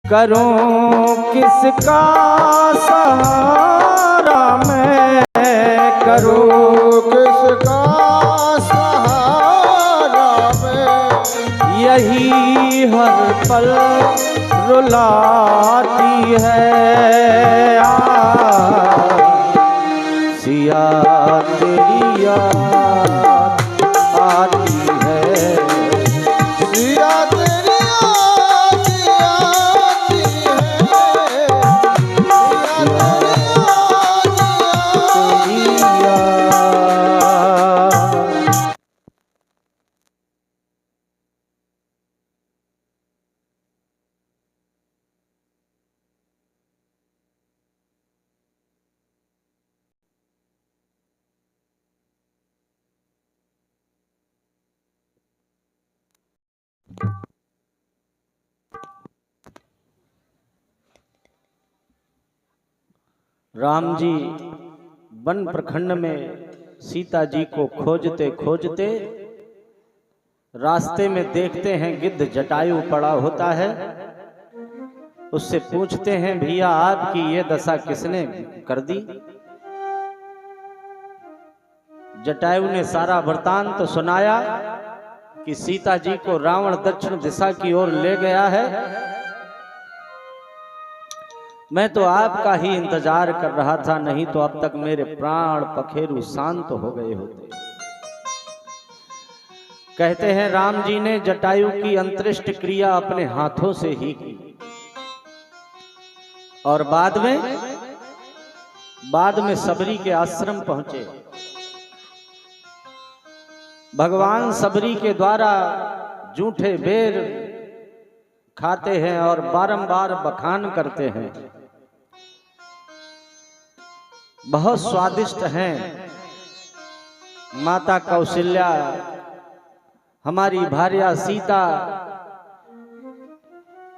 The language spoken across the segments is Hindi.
करूं किसका सहारा मैं, करूं किसका सहारा मैं, यही हर पल रुलाती है। सिया तेरी याद आती है, सिया तेरी याद आती है, सिया तेरी याद तेरी याद। राम जी वन प्रखंड में सीता जी को खोजते खोजते रास्ते में देखते हैं गिद्ध जटायु पड़ा होता है। उससे पूछते हैं भैया आपकी ये दशा किसने कर दी। जटायु ने सारा वृतांत सुनाया कि सीता जी को रावण दक्षिण दिशा की ओर ले गया है। मैं तो आपका ही इंतजार कर रहा था, नहीं तो अब तक मेरे प्राण पखेरु शांत हो गए होते। कहते हैं राम जी ने जटायु की अंत्येष्टि क्रिया अपने हाथों से ही की और बाद में सबरी के आश्रम पहुंचे। भगवान सबरी के द्वारा जूठे बेर खाते हैं और बारंबार बखान करते हैं, बहुत स्वादिष्ट हैं। माता कौशल्या, हमारी भार्या सीता,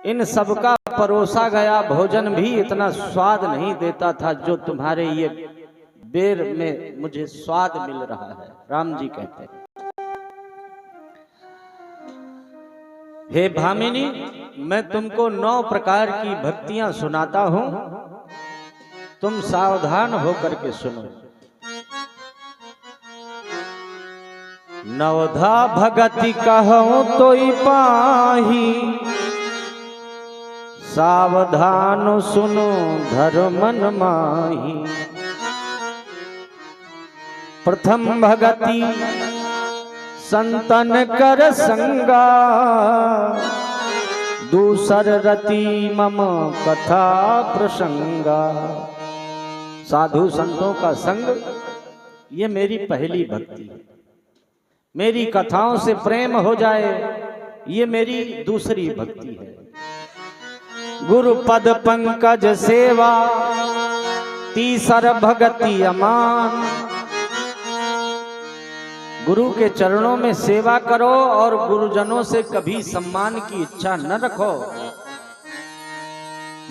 इन सबका परोसा गया भोजन भी इतना स्वाद नहीं देता था जो तुम्हारे ये बेर में मुझे स्वाद मिल रहा है। राम जी कहते हैं हे भामिनी, मैं तुमको 9 प्रकार की भक्तियां सुनाता हूं, तुम सावधान होकर के सुनो। नवधा भगति कहूं तोई पाही, सावधान सुनो धर्मन माही। प्रथम भगति संतन कर संगा, दूसर रति मम कथा प्रसंगा। साधु संतों का संग ये मेरी पहली भक्ति है। मेरी कथाओं से प्रेम हो जाए ये मेरी दूसरी भक्ति है। गुरु पद पंकज सेवा, तीसर भगति अमान। गुरु के चरणों में सेवा करो और गुरुजनों से कभी सम्मान की इच्छा न रखो,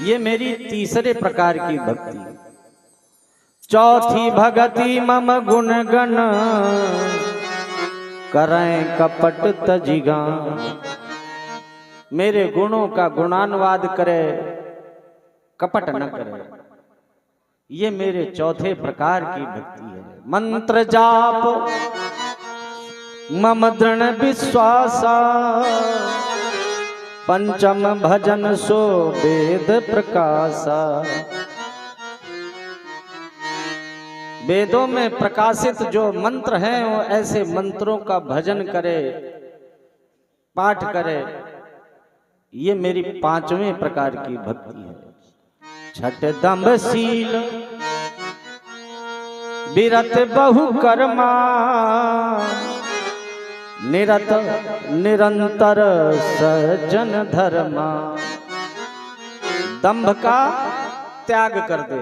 ये मेरी तीसरे प्रकार की भक्ति। चौथी भगति मम गुण गण, करें कपट तजिगान। मेरे गुणों का गुणानुवाद करे, कपट न करे, ये मेरे चौथे प्रकार की भक्ति है। मंत्र जाप मम दृढ़ विश्वासा, पंचम भजन सो वेद प्रकाशा। वेदों में प्रकाशित जो मंत्र हैं वो ऐसे मंत्रों का भजन करे, पाठ करे, ये मेरी 5वें प्रकार की भक्ति है। छठ दम्भ शील विरत बहु कर्मा, निरत निरंतर सज्जन धर्मा। दंभ का त्याग कर दे,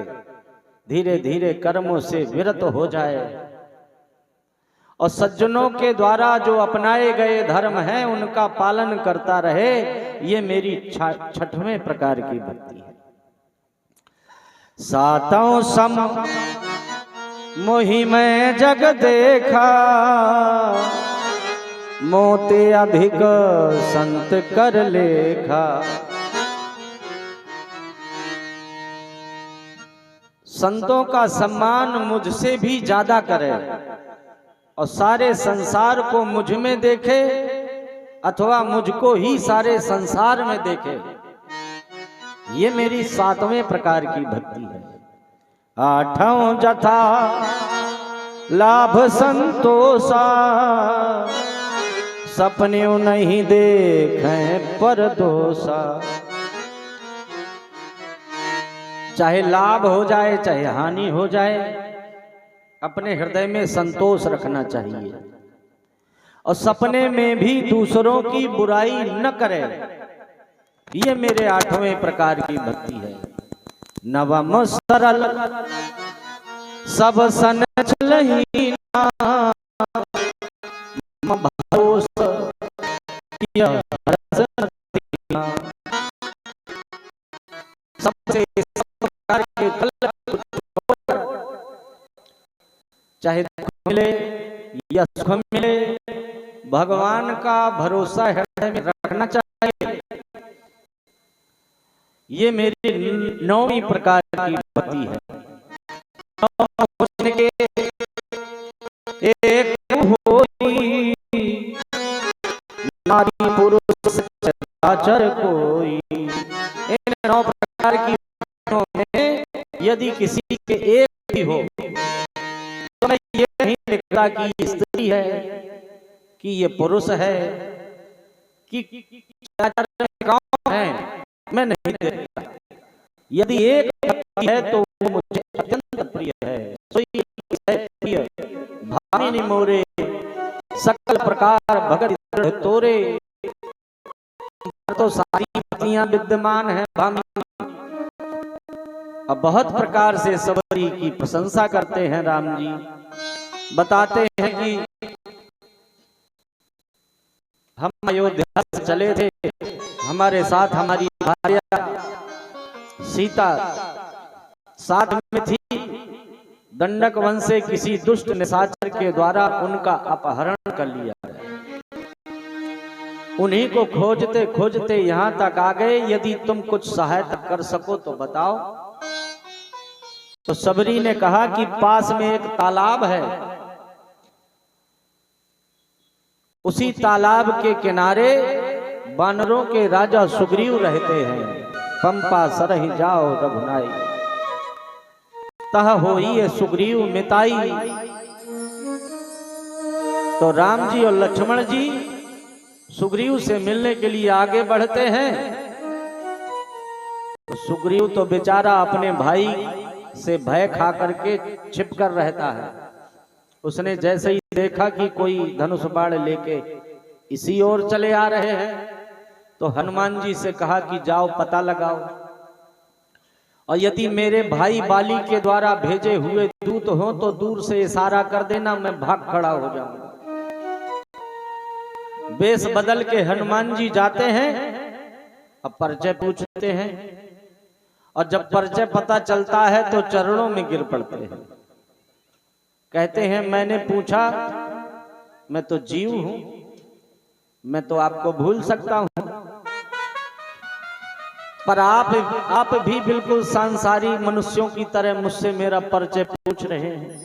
धीरे धीरे कर्मों से विरत हो जाए और सज्जनों के द्वारा जो अपनाए गए धर्म हैं उनका पालन करता रहे, ये मेरी 6वें प्रकार की भक्ति है। सातों सम मोहि मैं जग देखा, मोते अधिक संत कर लेखा। संतों का सम्मान मुझसे भी ज्यादा करे और सारे संसार को मुझ में देखे अथवा मुझको ही सारे संसार में देखे, ये मेरी 7वें प्रकार की भक्ति है। 8वां जथा लाभ संतोषा, सपने नहीं देखें पर दोषा। चाहे लाभ हो जाए चाहे हानि हो जाए, अपने हृदय में संतोष रखना चाहिए और सपने में भी दूसरों की बुराई न करे। ये मेरे 8वें प्रकार की भक्ति है। 9वां सरल सब सन चलही ना, भरोसा किया हरस न। सबसे प्रकार के चाहे दुख मिले या सुख मिले, भगवान का भरोसा हृदय में रखना चाहिए। ये मेरी 9वीं प्रकार की भक्ति है। एक होई नारी पुरुष सचराचर कोई। इन 9 प्रकार की भक्तियों में यदि किसी के एक भी हो तो मैं ये नहीं लिखता कि ये स्त्री है कि ये पुरुष है कि कौन है, मैं नहीं देखता। यदि एक व्यक्ति है तो वो मुझे अत्यंत प्रिय है। प्रिय भामिनी मोरे सकल प्रकार भगत तोरे। तो सारी पतियां विद्यमान है भामिनी। अब बहुत प्रकार से सबरी की प्रशंसा करते हैं राम जी। बताते हैं कि हम अयोध्या से चले थे, हमारे साथ हमारी भार्या सीता साथ में थी। दंडक वंश से किसी दुष्ट निशाचर के द्वारा उनका अपहरण कर लिया। उन्हीं को खोजते खोजते यहां तक आ गए। यदि तुम कुछ सहायता कर सको तो बताओ। तो सबरी ने कहा कि पास में एक तालाब है, उसी तालाब के किनारे वानरों के राजा सुग्रीव रहते हैं। पंपा सरहि जाओ रघुनाई, तह होई सुग्रीव मिताई। तो राम जी और लक्ष्मण जी सुग्रीव से मिलने के लिए आगे बढ़ते हैं। तो सुग्रीव तो बेचारा अपने भाई से भय खा करके छिप कर रहता है। उसने जैसे ही देखा कि कोई धनुष बाण लेके इसी ओर चले आ रहे हैं तो हनुमान जी से कहा कि जाओ पता लगाओ, और यदि मेरे भाई बाली के द्वारा भेजे हुए दूत हो तो दूर से इशारा कर देना, मैं भाग खड़ा हो जाऊंगा। वेश बदल के हनुमान जी जाते हैं, अब परिचय पूछते हैं, और जब परिचय पता चलता है तो चरणों में गिर पड़ते हैं। कहते हैं मैंने पूछा, मैं तो जीव हूं, मैं तो आपको भूल सकता हूं, पर आप भी बिल्कुल सांसारिक मनुष्यों की तरह मुझसे मेरा परिचय पूछ रहे हैं।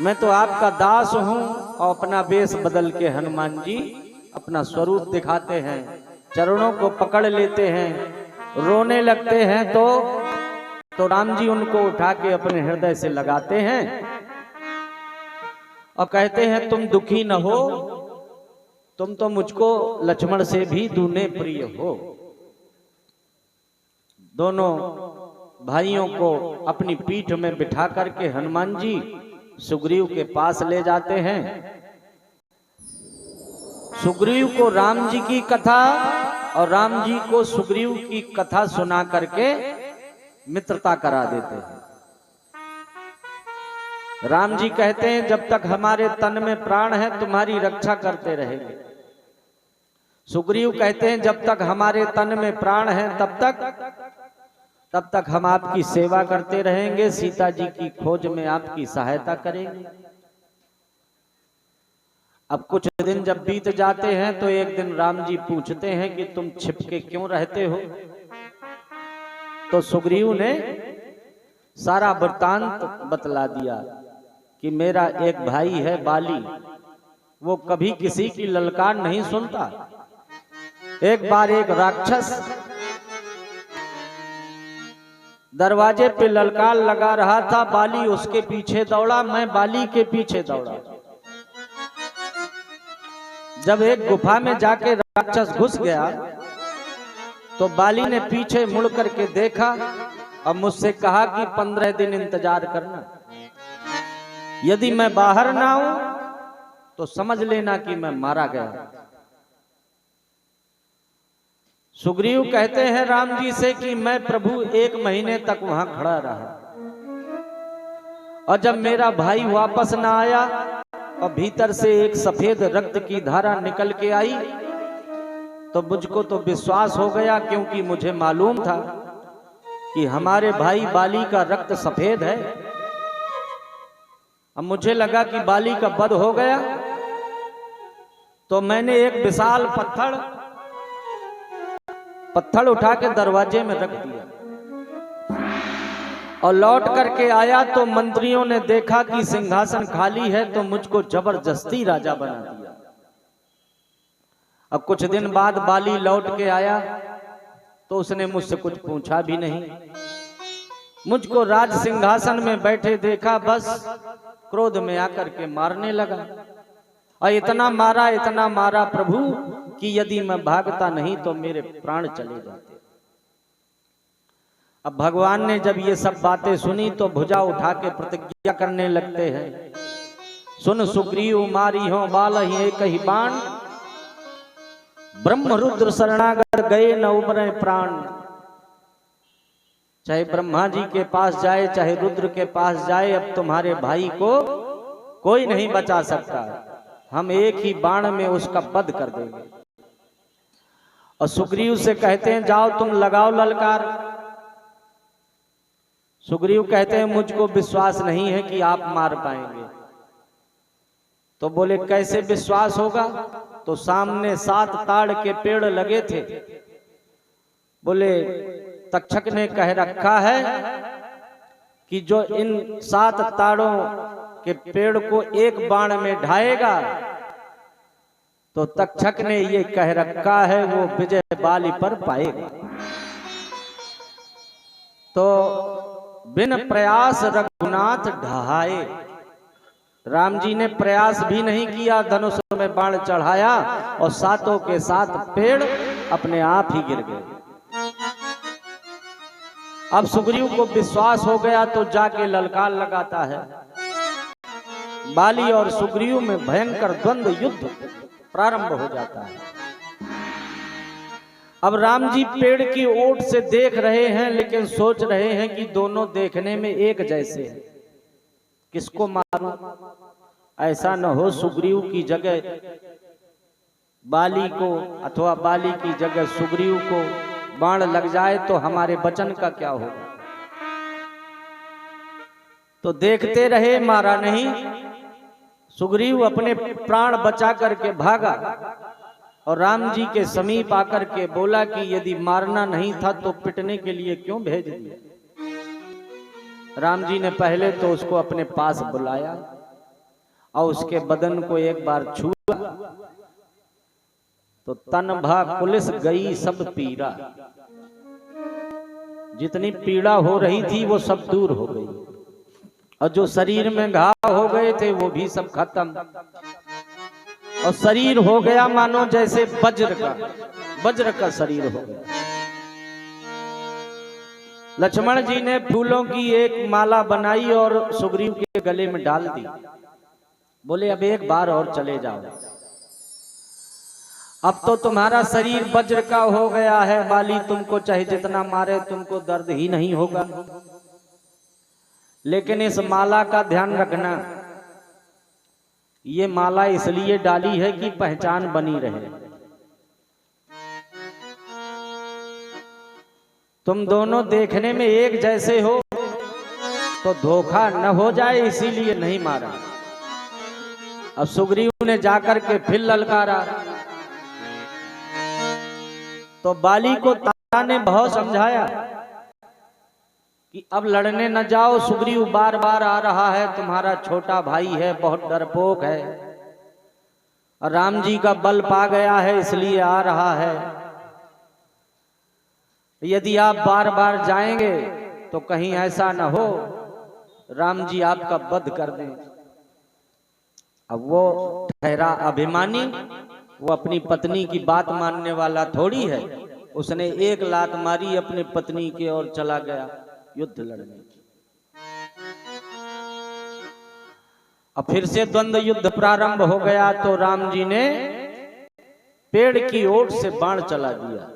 मैं तो आपका दास हूं। और अपना वेश बदल के हनुमान जी अपना स्वरूप दिखाते हैं, चरणों को पकड़ लेते हैं, रोने लगते हैं। तो राम जी उनको उठा के अपने हृदय से लगाते हैं और कहते हैं तुम दुखी न हो, तुम तो मुझको लक्ष्मण से भी दूने प्रिय हो। दोनों भाइयों को अपनी पीठ में बिठा करके हनुमान जी सुग्रीव के पास ले जाते हैं। सुग्रीव को राम जी की कथा और राम जी को सुग्रीव की कथा सुना करके मित्रता करा देते हैं। राम जी कहते हैं जब तक हमारे तन में प्राण है तुम्हारी रक्षा करते रहेंगे। सुग्रीव कहते हैं जब तक हमारे तन में प्राण है तब तक हम आपकी सेवा करते रहेंगे, सीता जी की खोज में आपकी सहायता करेंगे। अब कुछ दिन जब बीत जाते हैं तो एक दिन राम जी पूछते हैं कि तुम छिपके क्यों रहते हो। तो सुग्रीव ने सारा वृत्तांत बतला दिया कि मेरा एक भाई है बाली, वो कभी किसी की ललकार नहीं सुनता। एक बार एक राक्षस दरवाजे पे ललकार लगा रहा था, बाली उसके पीछे दौड़ा, मैं बाली के पीछे दौड़ा। जब एक गुफा में जाके राक्षस घुस गया तो बाली ने पीछे मुड़ करके देखा और मुझसे कहा कि 15 दिन इंतजार करना, यदि मैं बाहर ना आऊं तो समझ लेना कि मैं मारा गया। सुग्रीव कहते हैं राम जी से कि मैं प्रभु 1 महीने तक वहां खड़ा रहा, और जब मेरा भाई वापस ना आया और भीतर से एक सफेद रक्त की धारा निकल के आई तो मुझको तो विश्वास हो गया, क्योंकि मुझे मालूम था कि हमारे भाई बाली का रक्त सफेद है। अब मुझे लगा कि बाली का वध हो गया, तो मैंने एक विशाल पत्थर उठा के दरवाजे में रख दिया और लौट करके आया तो मंत्रियों ने देखा कि सिंहासन खाली है, तो मुझको जबरदस्ती राजा बना दिया। अब कुछ दिन बाद बाली लौट के आया तो उसने मुझसे कुछ पूछा भी नहीं, मुझको राज सिंहासन में बैठे देखा, बस क्रोध में आकर के मारने लगा। और इतना मारा प्रभु कि यदि मैं भागता नहीं तो मेरे प्राण चले जाते। अब भगवान ने जब ये सब बातें सुनी तो भुजा उठा के प्रतिज्ञा करने लगते हैं, सुन सुग्रीव मारी हो बाल ही एक ही बाण, ब्रह्म रुद्र शरणागत गए न उबरे प्राण। चाहे ब्रह्मा जी के पास जाए चाहे रुद्र के पास जाए, अब तुम्हारे भाई को कोई नहीं बचा सकता, हम एक ही बाण में उसका वध कर देंगे। और सुग्रीव से कहते हैं जाओ तुम लगाओ ललकार। सुग्रीव कहते हैं मुझको विश्वास नहीं है कि आप मार पाएंगे। तो बोले कैसे विश्वास होगा? तो सामने 7 ताड़ के पेड़ लगे थे। बोले तक्षक ने कह रखा है कि जो इन 7 ताड़ों के पेड़ को एक बाण में ढाएगा, तो तक्षक ने ये कह रखा है वो विजय बाली पर पाएगा। तो बिन प्रयास रघुनाथ ढहाए, राम जी ने प्रयास भी नहीं किया, धनुष में बाण चढ़ाया और 7 के 7 पेड़ अपने आप ही गिर गए। अब सुग्रीव को विश्वास हो गया तो जाके ललकार लगाता है। बाली और सुग्रीव में भयंकर द्वंद्व युद्ध प्रारंभ हो जाता है। अब राम जी पेड़ की ओट से देख रहे हैं, लेकिन सोच रहे हैं कि दोनों देखने में एक जैसे हैं, किसको मारूं? ऐसा न हो सुग्रीव की जगह बाली को अथवा बाली की जगह सुग्रीव को बाण लग जाए तो हमारे वचन का क्या होगा। तो देखते रहे, मारा नहीं। सुग्रीव अपने प्राण बचा करके भागा और राम जी के समीप आकर के बोला कि यदि मारना नहीं था तो पिटने के लिए क्यों भेज दिया। राम जी ने पहले तो उसको अपने पास बुलाया और उसके बदन को एक बार छुआ तो तन भा पुलिस गई सब पीड़ा, जितनी पीड़ा हो रही थी वो सब दूर हो गई, और जो शरीर में घाव हो गए थे वो भी सब खत्म, और शरीर हो गया मानो जैसे वज्र का शरीर हो गया। लक्ष्मण जी ने फूलों की एक माला बनाई और सुग्रीव के गले में डाल दी। बोले अब एक बार और चले जाओ, अब तो तुम्हारा शरीर वज्र का हो गया है, बाली तुमको चाहे जितना मारे तुमको दर्द ही नहीं होगा। लेकिन इस माला का ध्यान रखना, ये माला इसलिए डाली है कि पहचान बनी रहे। तुम दोनों देखने में एक जैसे हो तो धोखा न हो जाए, इसीलिए नहीं मारा। अब सुग्रीव ने जाकर के फिर ललकारा तो बाली को तारा ने बहुत समझाया कि अब लड़ने न जाओ, सुग्रीव बार बार आ रहा है, तुम्हारा छोटा भाई है, बहुत डरपोक है, और राम जी का बल पा गया है इसलिए आ रहा है। यदि आप बार बार जाएंगे तो कहीं ऐसा न हो राम जी आपका वध कर दें। अब वो ठहरा अभिमानी, वो अपनी पत्नी की बात मानने वाला थोड़ी है। उसने एक लात मारी अपनी पत्नी के और चला गया युद्ध लड़ने। अब फिर से द्वंद्व युद्ध प्रारंभ हो गया तो राम जी ने पेड़ की ओट से बाण चला दिया।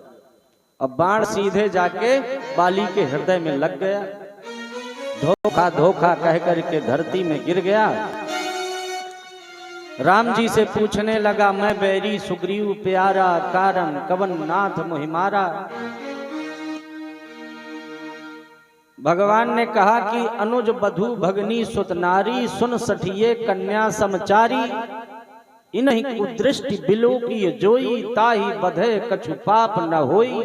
अब बाण सीधे जाके बाली के हृदय में लग गया। धोखा धोखा कह करके धरती में गिर गया। राम जी से पूछने लगा, मैं बैरी सुग्रीव प्यारा, कारण कवन नाथ मोहिमारा। भगवान ने कहा कि अनुज बधु भगनी सुत नारी, सुन सठिए कन्या समचारी। इन्हीं कुदृष्टि बिलो की जोई, ताही बधे कछु पाप न होई।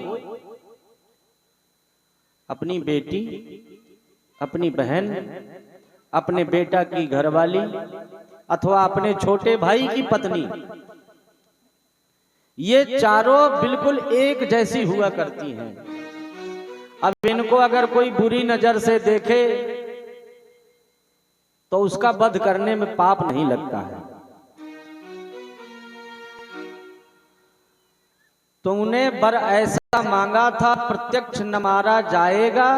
अपनी बेटी, अपनी बहन, अपने बेटा की घरवाली अथवा अपने छोटे भाई की पत्नी, ये चारों बिल्कुल एक जैसी हुआ करती हैं। अब इनको अगर कोई बुरी नजर से देखे तो उसका वध करने में पाप नहीं लगता है। तुमने वर ऐसा मांगा था, प्रत्यक्ष न मारा जाएगा।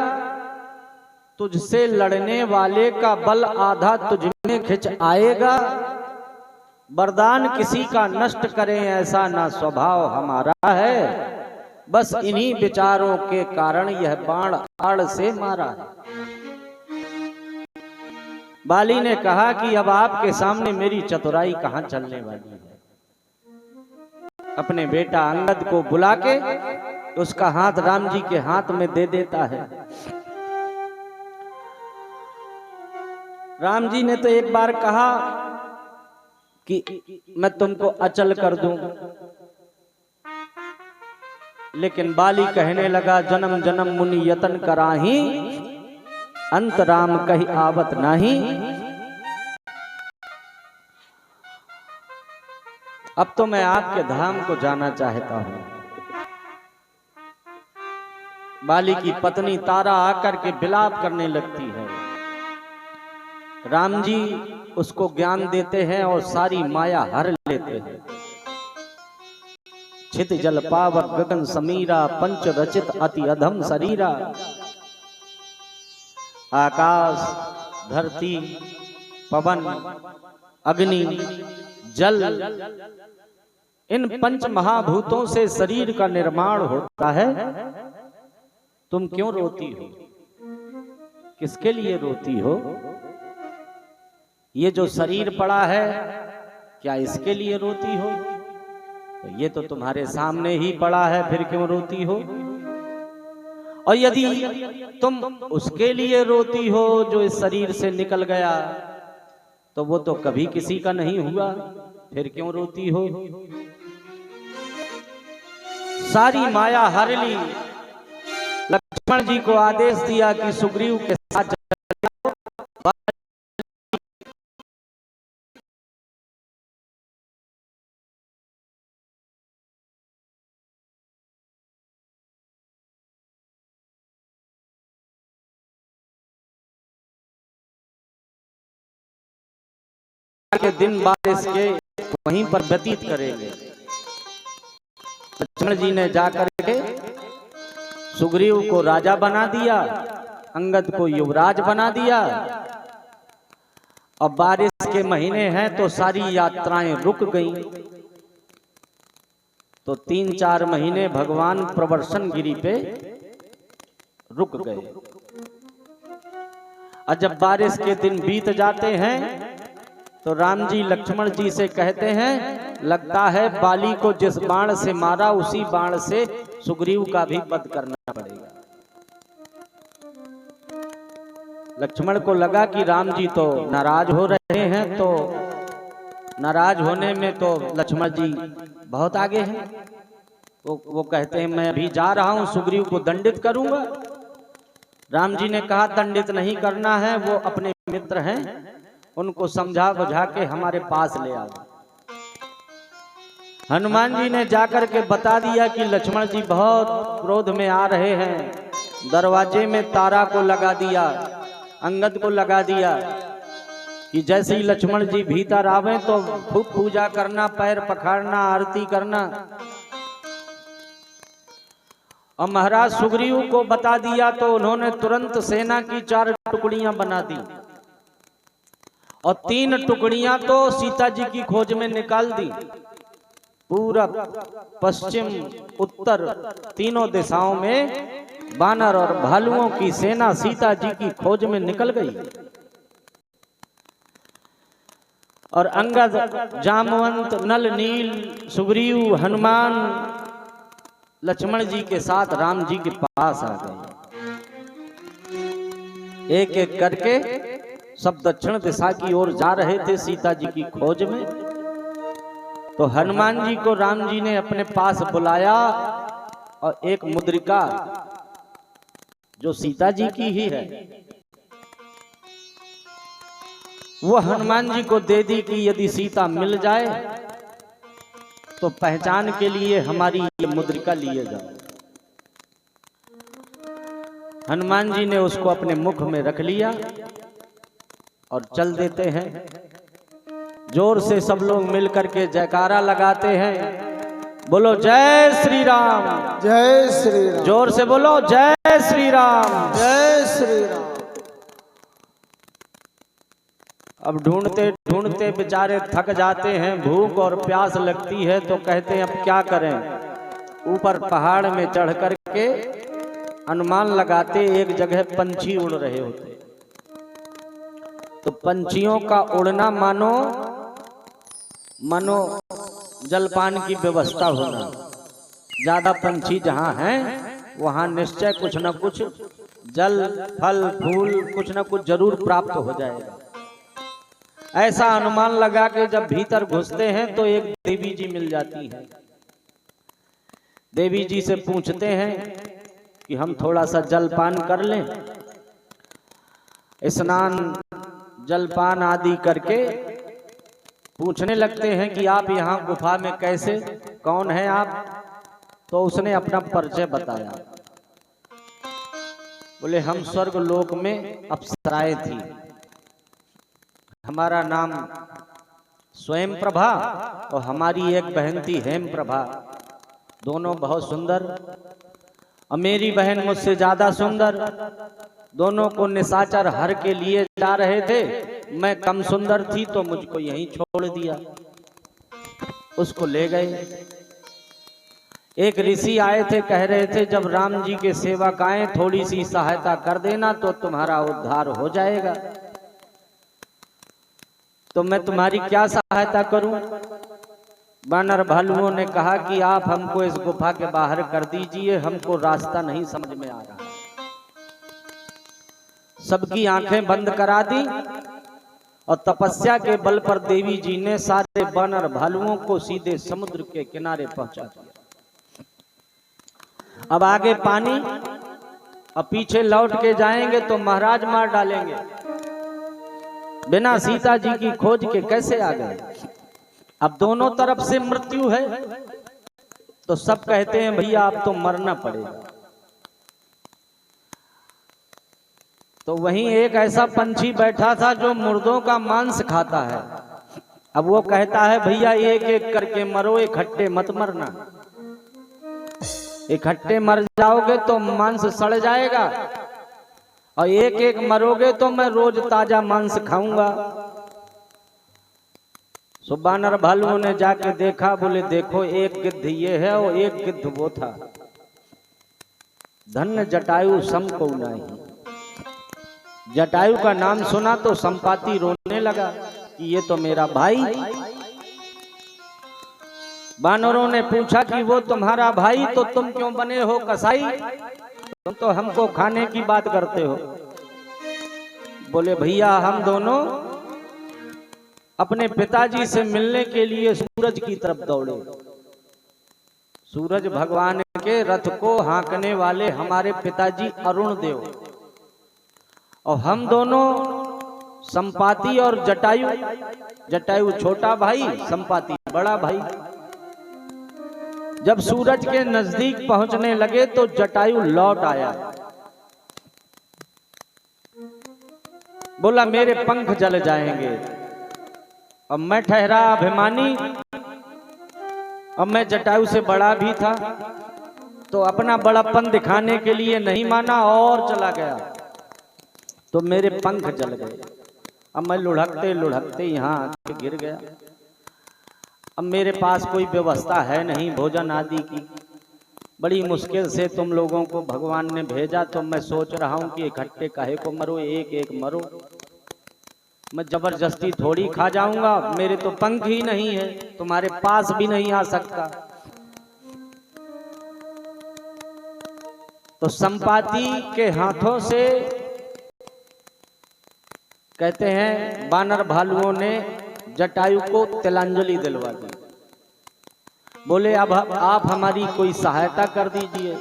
तुझसे लड़ने वाले का बल आधा तुझ में खिंच आएगा। वरदान किसी का नष्ट करें ऐसा ना स्वभाव हमारा है। बस इन्हीं विचारों के कारण यह बाण आड़ से मारा है। बाली ने कहा कि अब आपके सामने मेरी चतुराई कहां चलने वाली है। अपने बेटा अंगद को बुला के उसका हाथ राम जी के हाथ में दे देता है। राम जी ने तो एक बार कहा कि मैं तुमको अचल कर दूं, लेकिन बाली कहने लगा, जन्म जन्म मुनि यतन कराही, अंत राम कही आवत नाही। अब तो मैं आपके धाम को जाना चाहता हूं। बाली की पत्नी तारा आकर के विलाप करने लगती है। राम जी उसको ज्ञान देते हैं और सारी माया हर लेते हैं। छित जल पावक गगन समीरा, पंच रचित अति अधम शरीरा। आकाश, धरती, पवन, अग्नि, जल, इन पंच महाभूतों से शरीर का निर्माण होता है। तुम क्यों रोती हो? किसके लिए रोती हो? ये जो शरीर पड़ा है, क्या इसके लिए रोती हो? तो ये तो तुम्हारे सामने ही पड़ा है, फिर क्यों रोती हो? और यदि तुम उसके लिए रोती हो जो इस शरीर से निकल गया, तो वो तो कभी किसी का नहीं हुआ, फिर क्यों रोती हो? सारी माया हर ली। लक्ष्मण जी को आदेश दिया कि सुग्रीव के साथ के दिन बारिश के वहीं पर व्यतीत करेंगे। लक्ष्मण जी ने जाकर के सुग्रीव को राजा बना दिया, अंगद को युवराज बना दिया। अब बारिश के महीने हैं तो सारी यात्राएं रुक गईं। तो 3-4 महीने भगवान प्रवर्षण गिरी पे रुक गए। और जब बारिश के दिन बीत जाते हैं तो राम जी लक्ष्मण जी से कहते हैं, लगता है बाली को जिस बाण से मारा उसी बाण से सुग्रीव का भी वध करना पड़ेगा। लक्ष्मण को लगा कि राम जी तो नाराज हो रहे हैं, तो नाराज होने में तो लक्ष्मण जी बहुत आगे हैं। वो कहते हैं, मैं अभी जा रहा हूं, सुग्रीव को दंडित करूंगा। राम जी ने कहा दंडित नहीं करना है, वो अपने मित्र हैं, उनको समझा बुझा के हमारे पास ले आओ। हनुमान जी ने जाकर के बता दिया कि लक्ष्मण जी बहुत क्रोध में आ रहे हैं। दरवाजे में तारा को लगा दिया, अंगद को लगा दिया कि जैसे ही लक्ष्मण जी भीतर आवे तो खूब पूजा करना, पैर पखाड़ना, आरती करना। और महाराज सुग्रीव को बता दिया तो उन्होंने तुरंत सेना की 4 टुकड़ियां बना दी और 3 टुकड़ियां तो सीता जी की खोज में निकाल दी। पूरब, पश्चिम, उत्तर तीनों दिशाओं में बानर और भालुओं की सेना सीता जी की खोज में निकल गई। और अंगद, जामवंत, नल, नील, सुग्रीव, हनुमान लक्ष्मण जी के साथ राम जी के पास आ गए। एक एक करके सब दक्षिण दिशा की ओर जा रहे थे सीता जी की खोज में। तो हनुमान जी को राम जी ने अपने पास बुलाया और एक मुद्रिका जो सीता जी की ही है वो हनुमान जी को दे दी कि यदि सीता मिल जाए तो पहचान के लिए हमारी ये मुद्रिका लिए जाओ। हनुमान जी ने उसको अपने मुख में रख लिया और चल देते हैं। जोर से सब लोग मिलकर के जयकारा लगाते हैं, बोलो जय श्री राम, जय श्री राम, जोर से बोलो जय श्री राम, जय श्री राम। अब ढूंढते ढूंढते बेचारे थक जाते हैं, भूख और प्यास लगती है तो कहते हैं अब क्या करें। ऊपर पहाड़ में चढ़ कर के अनुमान लगाते एक जगह पंछी उड़ रहे होते। तो पंछियों का उड़ना मानो मानो जलपान की व्यवस्था होना। ज्यादा पंछी जहां हैं वहां निश्चय कुछ न कुछ जल, फल, फूल कुछ न कुछ जरूर प्राप्त हो जाएगा। ऐसा अनुमान लगा के जब भीतर घुसते हैं तो एक देवी जी मिल जाती है। देवी जी से पूछते हैं कि हम थोड़ा सा जलपान कर लें। स्नान जलपान आदि करके पूछने लगते हैं कि आप यहाँ गुफा में कैसे, कौन है आप। तो उसने अपना परिचय बताया। बोले हम स्वर्ग लोक में अप्सराएं थी, हमारा नाम स्वयं प्रभा और हमारी एक बहन थी हेम प्रभा, दोनों बहुत सुंदर। और मेरी बहन मुझसे ज्यादा सुंदर। दोनों को निशाचर हर के लिए जा रहे थे। मैं कम सुंदर थी तो मुझको यहीं छोड़ दिया, उसको ले गए। एक ऋषि आए थे, कह रहे थे जब राम जी के सेवक आए थोड़ी सी सहायता कर देना तो तुम्हारा उद्धार हो जाएगा। तो मैं तुम्हारी क्या सहायता करूं? बानर भालुओं ने कहा कि आप हमको इस गुफा के बाहर कर दीजिए, हमको रास्ता नहीं समझ में आ रहा। सबकी आंखें बंद करा दी और तपस्या के बल पर देवी जी ने सारे बानर भालुओं को सीधे समुद्र के किनारे पहुंचा दिया। अब आगे पानी, अब पीछे लौट के जाएंगे तो महाराज मार डालेंगे। बिना सीता जी की खोज के कैसे आ गए? अब दोनों तरफ से मृत्यु है तो सब कहते हैं भैया अब तो मरना पड़ेगा। तो वहीं एक ऐसा पंछी बैठा था जो मुर्दों का मांस खाता है। अब वो कहता है भैया एक एक करके मरो, इकट्ठे मत मरना। इकट्ठे मर जाओगे तो मांस सड़ जाएगा और एक एक मरोगे तो मैं रोज ताजा मांस खाऊंगा। सो बानर भालुओं ने जाके देखा, बोले देखो एक गिद्ध ये है और एक गिद्ध वो था। धन्य जटायु सम को नहीं। जटायु का नाम सुना तो संपाति रोने लगा कि ये तो मेरा भाई। बानरों ने पूछा कि वो तुम्हारा भाई तो तुम क्यों बने हो कसाई? तुम तो हमको खाने की बात करते हो। बोले भैया हम दोनों अपने पिताजी से मिलने के लिए सूरज की तरफ दौड़े। सूरज भगवान के रथ को हाँकने वाले हमारे पिताजी अरुण देव, और हम दोनों संपाति और जटायु, जटायु छोटा भाई, संपाति बड़ा भाई, जब सूरज के नजदीक पहुंचने लगे तो जटायु लौट आया, बोला मेरे पंख जल जाएंगे। अब मैं ठहरा अभिमानी, अब मैं जटायु से बड़ा भी था तो अपना बड़ापन दिखाने के लिए नहीं माना और चला गया, तो मेरे पंख जल गए। अब मैं लुढ़कते लुढ़कते यहाँ आके गिर गया। अब मेरे पास कोई व्यवस्था है नहीं भोजन आदि की, बड़ी मुश्किल से तुम लोगों को भगवान ने भेजा, तो मैं सोच रहा हूँ कि इकट्ठे काहे को मरो, एक एक मरो। मैं जबरदस्ती थोड़ी खा जाऊंगा, मेरे तो पंख ही नहीं है, तुम्हारे पास भी नहीं आ सकता। तो संपाति के हाथों से कहते हैं बानर भालुओं ने जटायु को तिलांजलि दिलवा दी। बोले अब आप हमारी कोई सहायता कर दीजिए।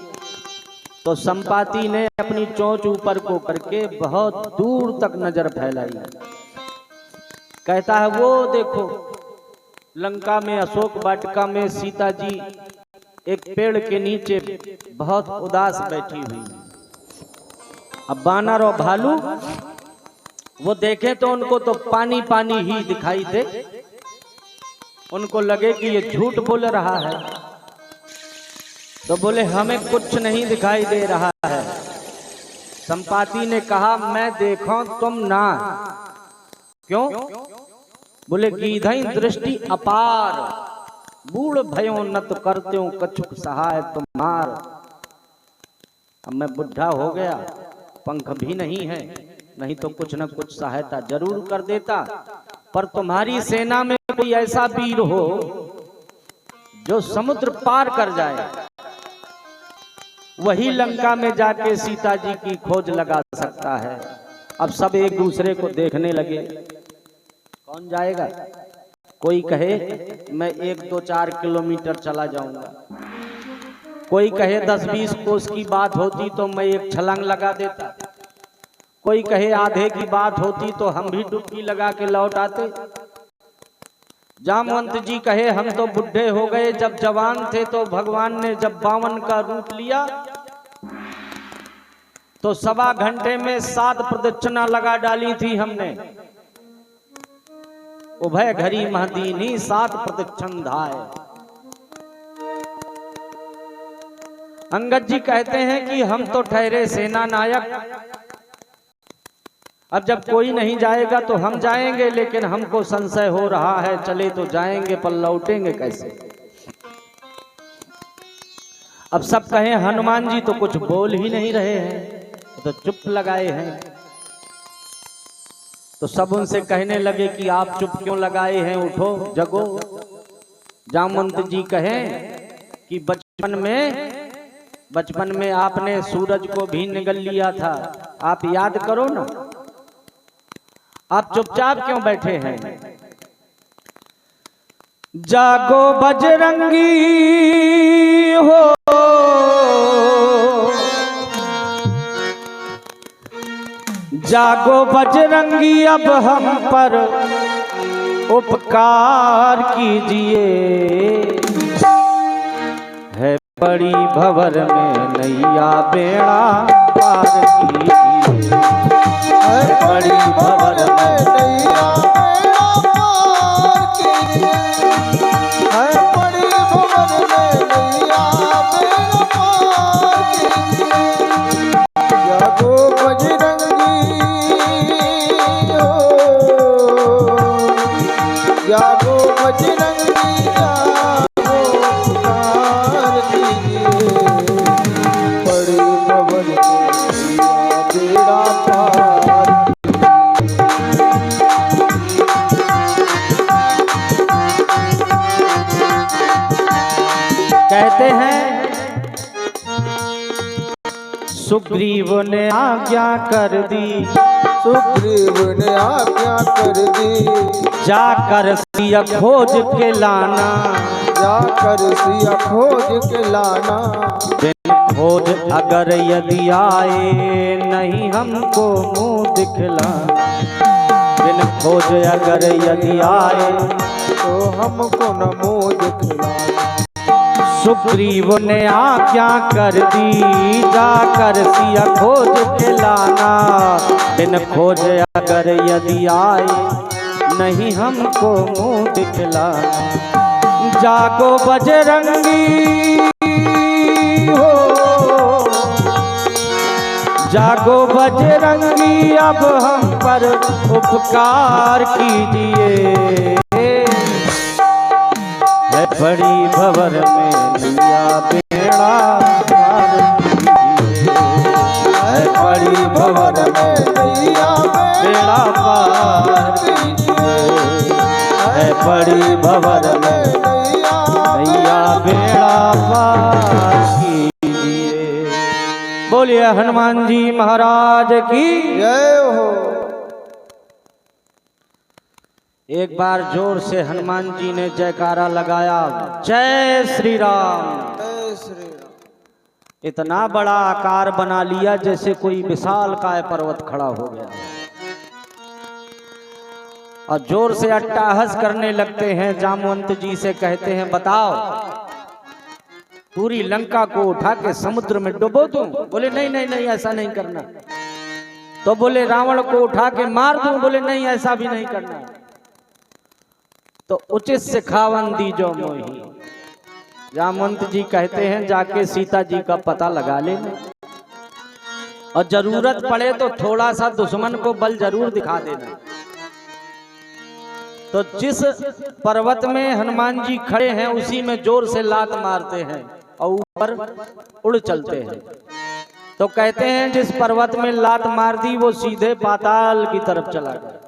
तो संपाति ने अपनी चोंच ऊपर को करके बहुत दूर तक नजर फैलाई। कहता है वो देखो लंका में अशोक वाटिका में सीता जी एक पेड़ के नीचे बहुत उदास बैठी हुई। अब बानर और भालू वो देखे तो उनको तो पानी पानी ही दिखाई दे, उनको लगे कि ये झूठ बोल रहा है, तो बोले हमें कुछ नहीं दिखाई दे रहा है। संपाति ने कहा मैं देखूं तुम ना। क्यों? बोले गीधई दृष्टि अपार, बूढ़ भयो नत करते हो कछुक सहाय तुम्हार। अब मैं बुढ़ा हो गया, पंख भी नहीं है, नहीं तो कुछ न कुछ सहायता जरूर कर देता, पर तुम्हारी सेना में कोई ऐसा वीर हो जो समुद्र पार कर जाए, वही लंका में जाके सीता जी की खोज लगा सकता है। अब सब एक दूसरे को देखने लगे, कौन जाएगा? कोई कहे मैं 1-2-4 किलोमीटर चला जाऊंगा, कोई कहे 10-20 कोस की बात होती तो मैं एक छलांग लगा देता, कोई कहे आधे की बात होती तो हम भी डुबकी लगा के लौट आते। जामवंत जी कहे हम तो बुढ़े हो गए, जब जवान थे तो भगवान ने जब 52 का रूप लिया तो 1.25 घंटे में 7 प्रदक्षिणा लगा डाली थी हमने। उभय घरी महदीनी 7 प्रदक्षिण धाय। अंगद जी कहते हैं कि हम तो ठहरे सेना नायक, अब जब कोई नहीं जाएगा तो हम जाएंगे, लेकिन हमको संशय हो रहा है, चले तो जाएंगे पर लौटेंगे कैसे। अब सब कहें हनुमान जी तो कुछ बोल ही नहीं रहे हैं, तो चुप लगाए हैं। तो सब उनसे कहने लगे कि आप चुप क्यों लगाए हैं, उठो जगो। जामवंत जी कहें कि बचपन में आपने सूरज को भी निगल लिया था, आप याद करो ना, आप चुपचाप क्यों बैठे हैं? जागो बजरंगी हो, जागो बजरंगी अब हम पर उपकार कीजिए, है बड़ी भंवर में नैया बेड़ा पार कीजिए, है बड़ी भंवर में नैया बेड़ा पार कीजिए, है बड़ी भंवर में नैया बेड़ा पार कीजिए। जागो बजरंगी हो, जागो बजरंगी जागो पुकार कीजिए, बड़ी भंवर में बेड़ा पार। कहते हैं सुग्रीव ने आज्ञा कर दी, सुग्रीव ने आज्ञा कर दी, जाकर सिया खोज के लाना, जाकर सिया खोज के लाना, बिन खोज अगर यदि आए नहीं हमको मुंह दिखला, बिन खोज अगर यदि आए तो हमको न मुंह दिखला। सुग्रीव ने आज्ञा कर दी जाकर सिया खोज के लाना, बिन खोज अगर यदि आए नहीं हमको मुंह दिखलाना। जागो बजरंगी हो, जागो बजरंगी अब हम पर उपकार कीजिए। है बड़ी भंवर में नैया बेड़ा पार कीजिए, है बड़ी भंवर में नैया बेड़ा पार कीजिए, है बड़ी भंवर में नैया बेड़ा पार कीजिए। बोलिए हनुमान जी महाराज की जय हो। एक बार जोर से हनुमान जी ने जयकारा लगाया, जय श्री राम। जय श्री राम। इतना बड़ा आकार बना लिया जैसे कोई विशाल काय पर्वत खड़ा हो गया, और जोर से अट्टहास करने लगते हैं। जामवंत जी से कहते हैं, बताओ पूरी लंका को उठा के समुद्र में डुबो दूं? बोले नहीं नहीं नहीं, ऐसा नहीं करना। तो बोले रावण को उठा के मार दूं? बोले नहीं, ऐसा भी नहीं करना। तो उचित सिखावन दीजो मोही। जामवंत जी कहते हैं, जाके सीता जी का पता लगा लेना, और जरूरत पड़े तो थोड़ा सा दुश्मन को बल जरूर दिखा देना। तो जिस पर्वत में हनुमान जी खड़े हैं उसी में जोर से लात मारते हैं और ऊपर उड़ चलते हैं। तो कहते हैं जिस पर्वत में लात मार दी वो सीधे पाताल की तरफ चला गया।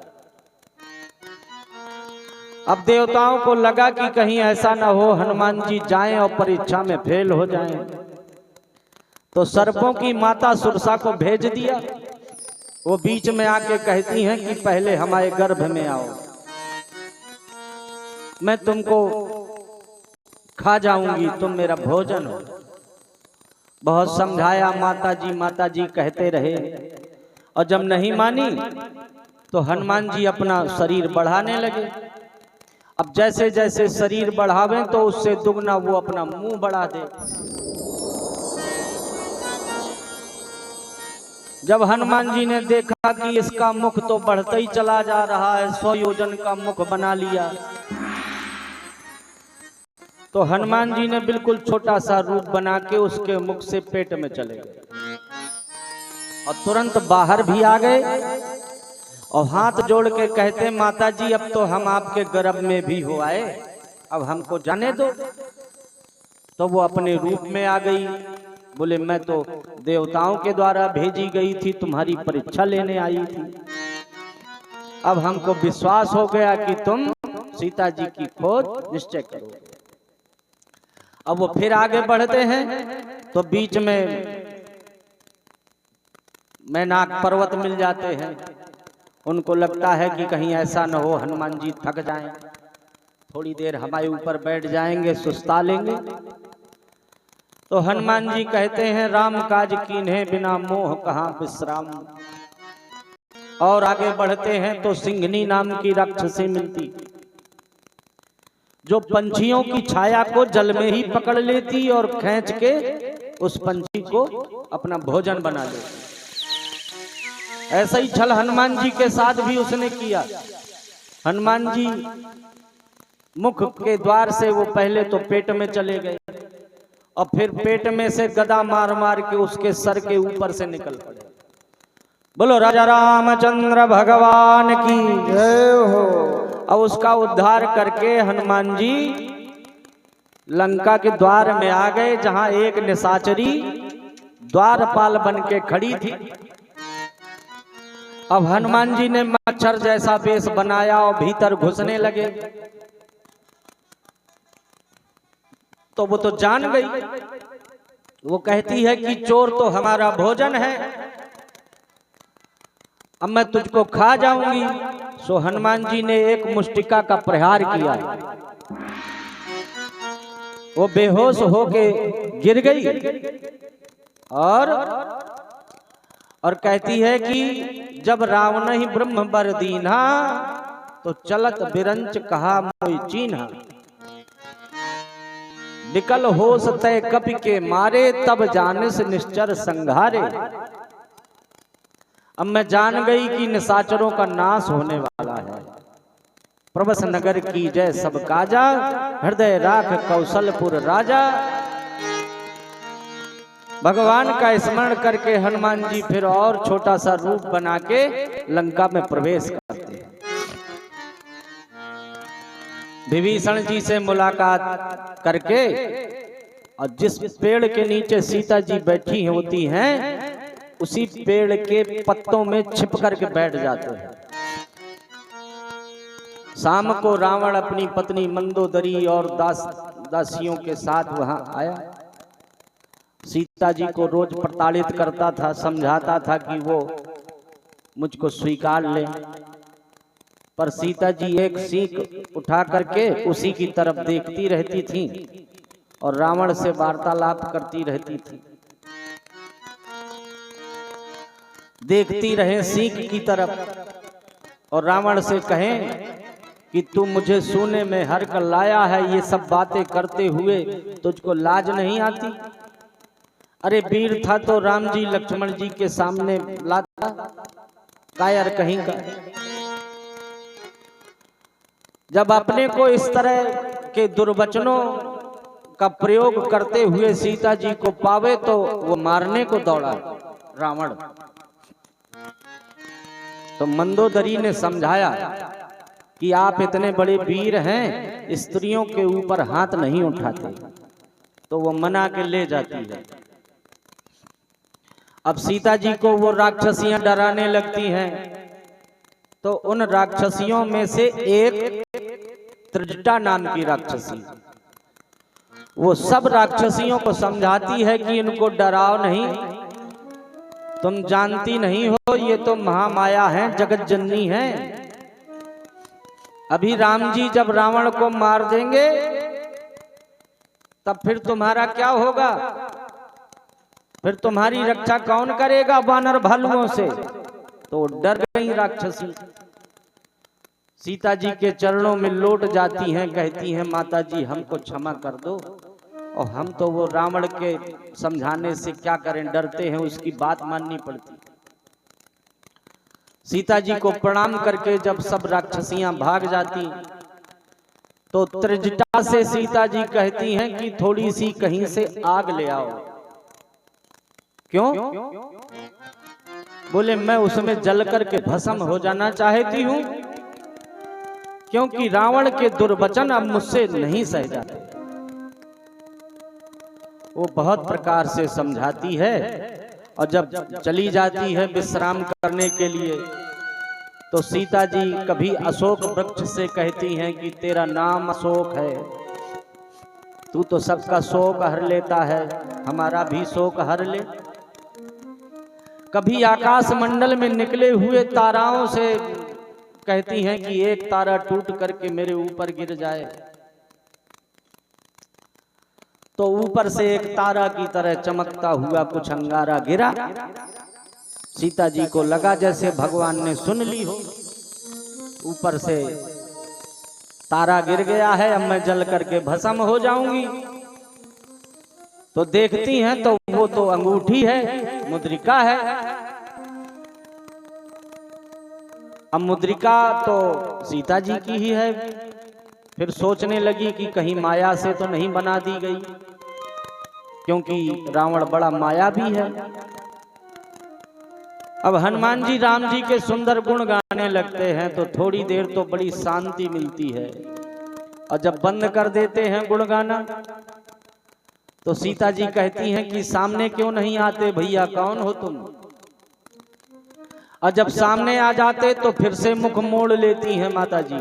अब देवताओं को लगा कि कहीं ऐसा ना हो हनुमान जी जाएं और परीक्षा में फेल हो जाएं, तो सर्पों की माता सुरसा को भेज दिया। वो बीच में आके कहती हैं कि पहले हमारे गर्भ में आओ, मैं तुमको खा जाऊंगी, तुम मेरा भोजन हो। बहुत समझाया माता जी कहते रहे, और जब नहीं मानी तो हनुमान जी अपना शरीर बढ़ाने लगे। अब जैसे जैसे शरीर बढ़ावे तो उससे दुगना वो अपना मुंह बढ़ा दे। जब हनुमान जी ने देखा कि इसका मुख तो बढ़ता ही चला जा रहा है, 100 योजन का मुख बना लिया, तो हनुमान जी ने बिल्कुल छोटा सा रूप बना के उसके मुख से पेट में चले गए और तुरंत बाहर भी आ गए और हाथ जोड़ के कहते, माता जी अब तो हम आपके गर्भ में भी हो आए, अब हमको जाने दो। तो वो अपने रूप में आ गई। बोले मैं तो देवताओं के द्वारा भेजी गई थी, तुम्हारी परीक्षा लेने आई थी। अब हमको विश्वास हो गया कि तुम सीता जी की खोज निश्चय करोगे। अब वो फिर आगे बढ़ते हैं तो बीच में मैनाक पर्वत मिल जाते हैं। उनको लगता है कि कहीं ऐसा न हो हनुमान जी थक जाएं, थोड़ी देर हमारे ऊपर बैठ जाएंगे, सुस्ता लेंगे। तो हनुमान जी कहते हैं, राम काज कीन्हे बिना मोह कहाँ विश्राम। और आगे बढ़ते हैं तो सिंघनी नाम की राक्षसी मिलती, जो पंछियों की छाया को जल में ही पकड़ लेती और खींच के उस पंछी को अपना भोजन बना लेती। ऐसा ही छल हनुमान जी के साथ भी उसने किया। हनुमान जी मुख के द्वार से वो पहले तो पेट में चले गए और फिर पेट में से गदा मार मार के उसके सर के ऊपर से निकल पड़े। बोलो राजा रामचंद्र भगवान की जय हो। अब उसका उद्धार करके हनुमान जी लंका के द्वार में आ गए, जहां एक निशाचरी द्वारपाल बन के खड़ी थी। अब हनुमान जी ने मच्छर जैसा वेश बनाया और भीतर घुसने लगे। तो वो तो जान गई, वो कहती है कि चोर तो हमारा भोजन है, अब मैं तुझको खा जाऊंगी। सो हनुमान जी ने एक मुष्टिका का प्रहार किया, वो बेहोश होके गिर गई और कहती है कि जब रावण ही ब्रह्म बर दीन्हा तो चलत बिरंच कहा मोई चीन्हा। निकल होश तय कपि के मारे तब जानिस निश्चर संघारे। अब मैं जान गई कि निशाचरों का नाश होने वाला है। प्रभस नगर की जय सब काजा, हृदय राख कौशलपुर राजा। भगवान का स्मरण करके हनुमान जी फिर और छोटा सा रूप बना के लंका में प्रवेश करते हैं। विभीषण जी से मुलाकात करके और जिस पेड़ के नीचे सीता जी बैठी होती हैं उसी पेड़ के पत्तों में छिप करके बैठ जाते हैं। शाम को रावण अपनी पत्नी मंदोदरी और दासियों के साथ वहां आया। सीता जी को रोज प्रताड़ित करता था, समझाता था कि वो मुझको स्वीकार ले, पर सीता जी एक सीख उठा करके उसी की तरफ देखती रहती थी और रावण से वार्तालाप करती रहती थी। देखती रहे सीख की तरफ और रावण से कहें कि तू मुझे सोने में हर कर लाया है, ये सब बातें करते हुए तुझको लाज नहीं आती? अरे वीर था तो राम जी लक्ष्मण जी के सामने लाता, कायर कहीं का। जब अपने को इस तरह के दुर्वचनों का प्रयोग करते हुए सीता जी को पावे तो वो मारने को दौड़ा रावण। तो मंदोदरी ने समझाया कि आप इतने बड़े वीर हैं, स्त्रियों के ऊपर हाथ नहीं उठाते। तो वो मना के ले जाती है। अब सीता जी को वो राक्षसियां डराने लगती हैं। तो उन राक्षसियों में से एक त्रिजटा नाम की राक्षसी, वो सब राक्षसियों को समझाती है कि इनको डराओ नहीं, तुम जानती नहीं हो ये तो महामाया है, जगत जननी है। अभी राम जी जब रावण को मार देंगे तब फिर तुम्हारा क्या होगा? फिर तुम्हारी रक्षा कौन करेगा वानर भालुओं से? तो डर गई राक्षसी, सीता जी के चरणों में लौट जाती हैं, कहती हैं माता जी हमको क्षमा कर दो। और हम तो वो रावण के समझाने से क्या करें, डरते हैं, उसकी बात माननी पड़ती। सीता जी को प्रणाम करके जब सब राक्षसियां भाग जाती तो त्रिजटा से सीता जी कहती हैं कि थोड़ी सी कहीं से आग ले आओ। क्यों? बोले मैं उसमें जल करके भस्म हो जाना चाहती हूं, क्योंकि रावण के दुर्वचन अब मुझसे नहीं सह जाते। वो बहुत प्रकार से समझाती है और जब चली जाती है विश्राम करने के लिए तो सीता जी कभी अशोक वृक्ष से कहती हैं कि तेरा नाम अशोक है, तू तो सबका शोक हर लेता है, हमारा भी शोक हर ले। कभी आकाश मंडल में निकले हुए ताराओं से कहती हैं कि एक तारा टूट करके मेरे ऊपर गिर जाए, तो ऊपर से एक तारा की तरह चमकता हुआ कुछ अंगारा गिरा। सीता जी को लगा जैसे भगवान ने सुन ली हो, ऊपर से तारा गिर गया है, अब मैं जल करके भस्म हो जाऊंगी। तो देखती हैं तो वो तो अंगूठी है, मुद्रिका है। अब मुद्रिका तो सीता जी की ही है। फिर सोचने लगी कि कहीं माया से तो नहीं बना दी गई, क्योंकि रावण बड़ा मायावी है। अब हनुमान जी राम जी के सुंदर गुण गाने लगते हैं तो थोड़ी देर तो बड़ी शांति मिलती है, और जब बंद कर देते हैं गुण गाना तो सीता जी कहती हैं कि सामने क्यों नहीं आते भैया, कौन हो तुम? और जब सामने आ जाते तो फिर से मुख मोड़ लेती हैं माता जी।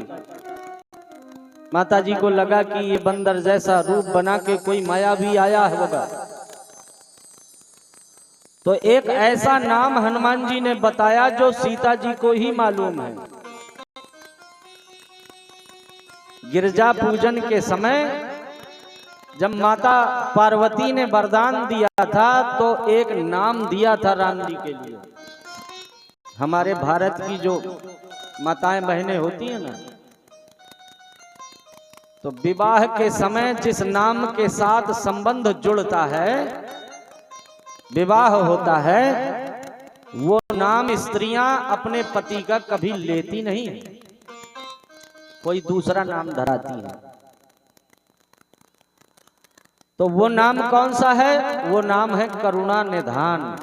माता जी को लगा कि ये बंदर जैसा रूप बना के कोई मायावी आया होगा। तो एक ऐसा नाम हनुमान जी ने बताया जो सीता जी को ही मालूम है। गिरजा पूजन के समय जब माता पार्वती ने वरदान दिया था तो एक नाम दिया था राम जी के लिए। हमारे भारत की जो माताएं बहनें होती हैं ना, तो विवाह के समय जिस नाम के साथ संबंध जुड़ता है, विवाह होता है, वो नाम स्त्रियां अपने पति का कभी लेती नहीं है, कोई दूसरा नाम धराती है। तो वो नाम कौन सा है? वो नाम है करुणा निधान।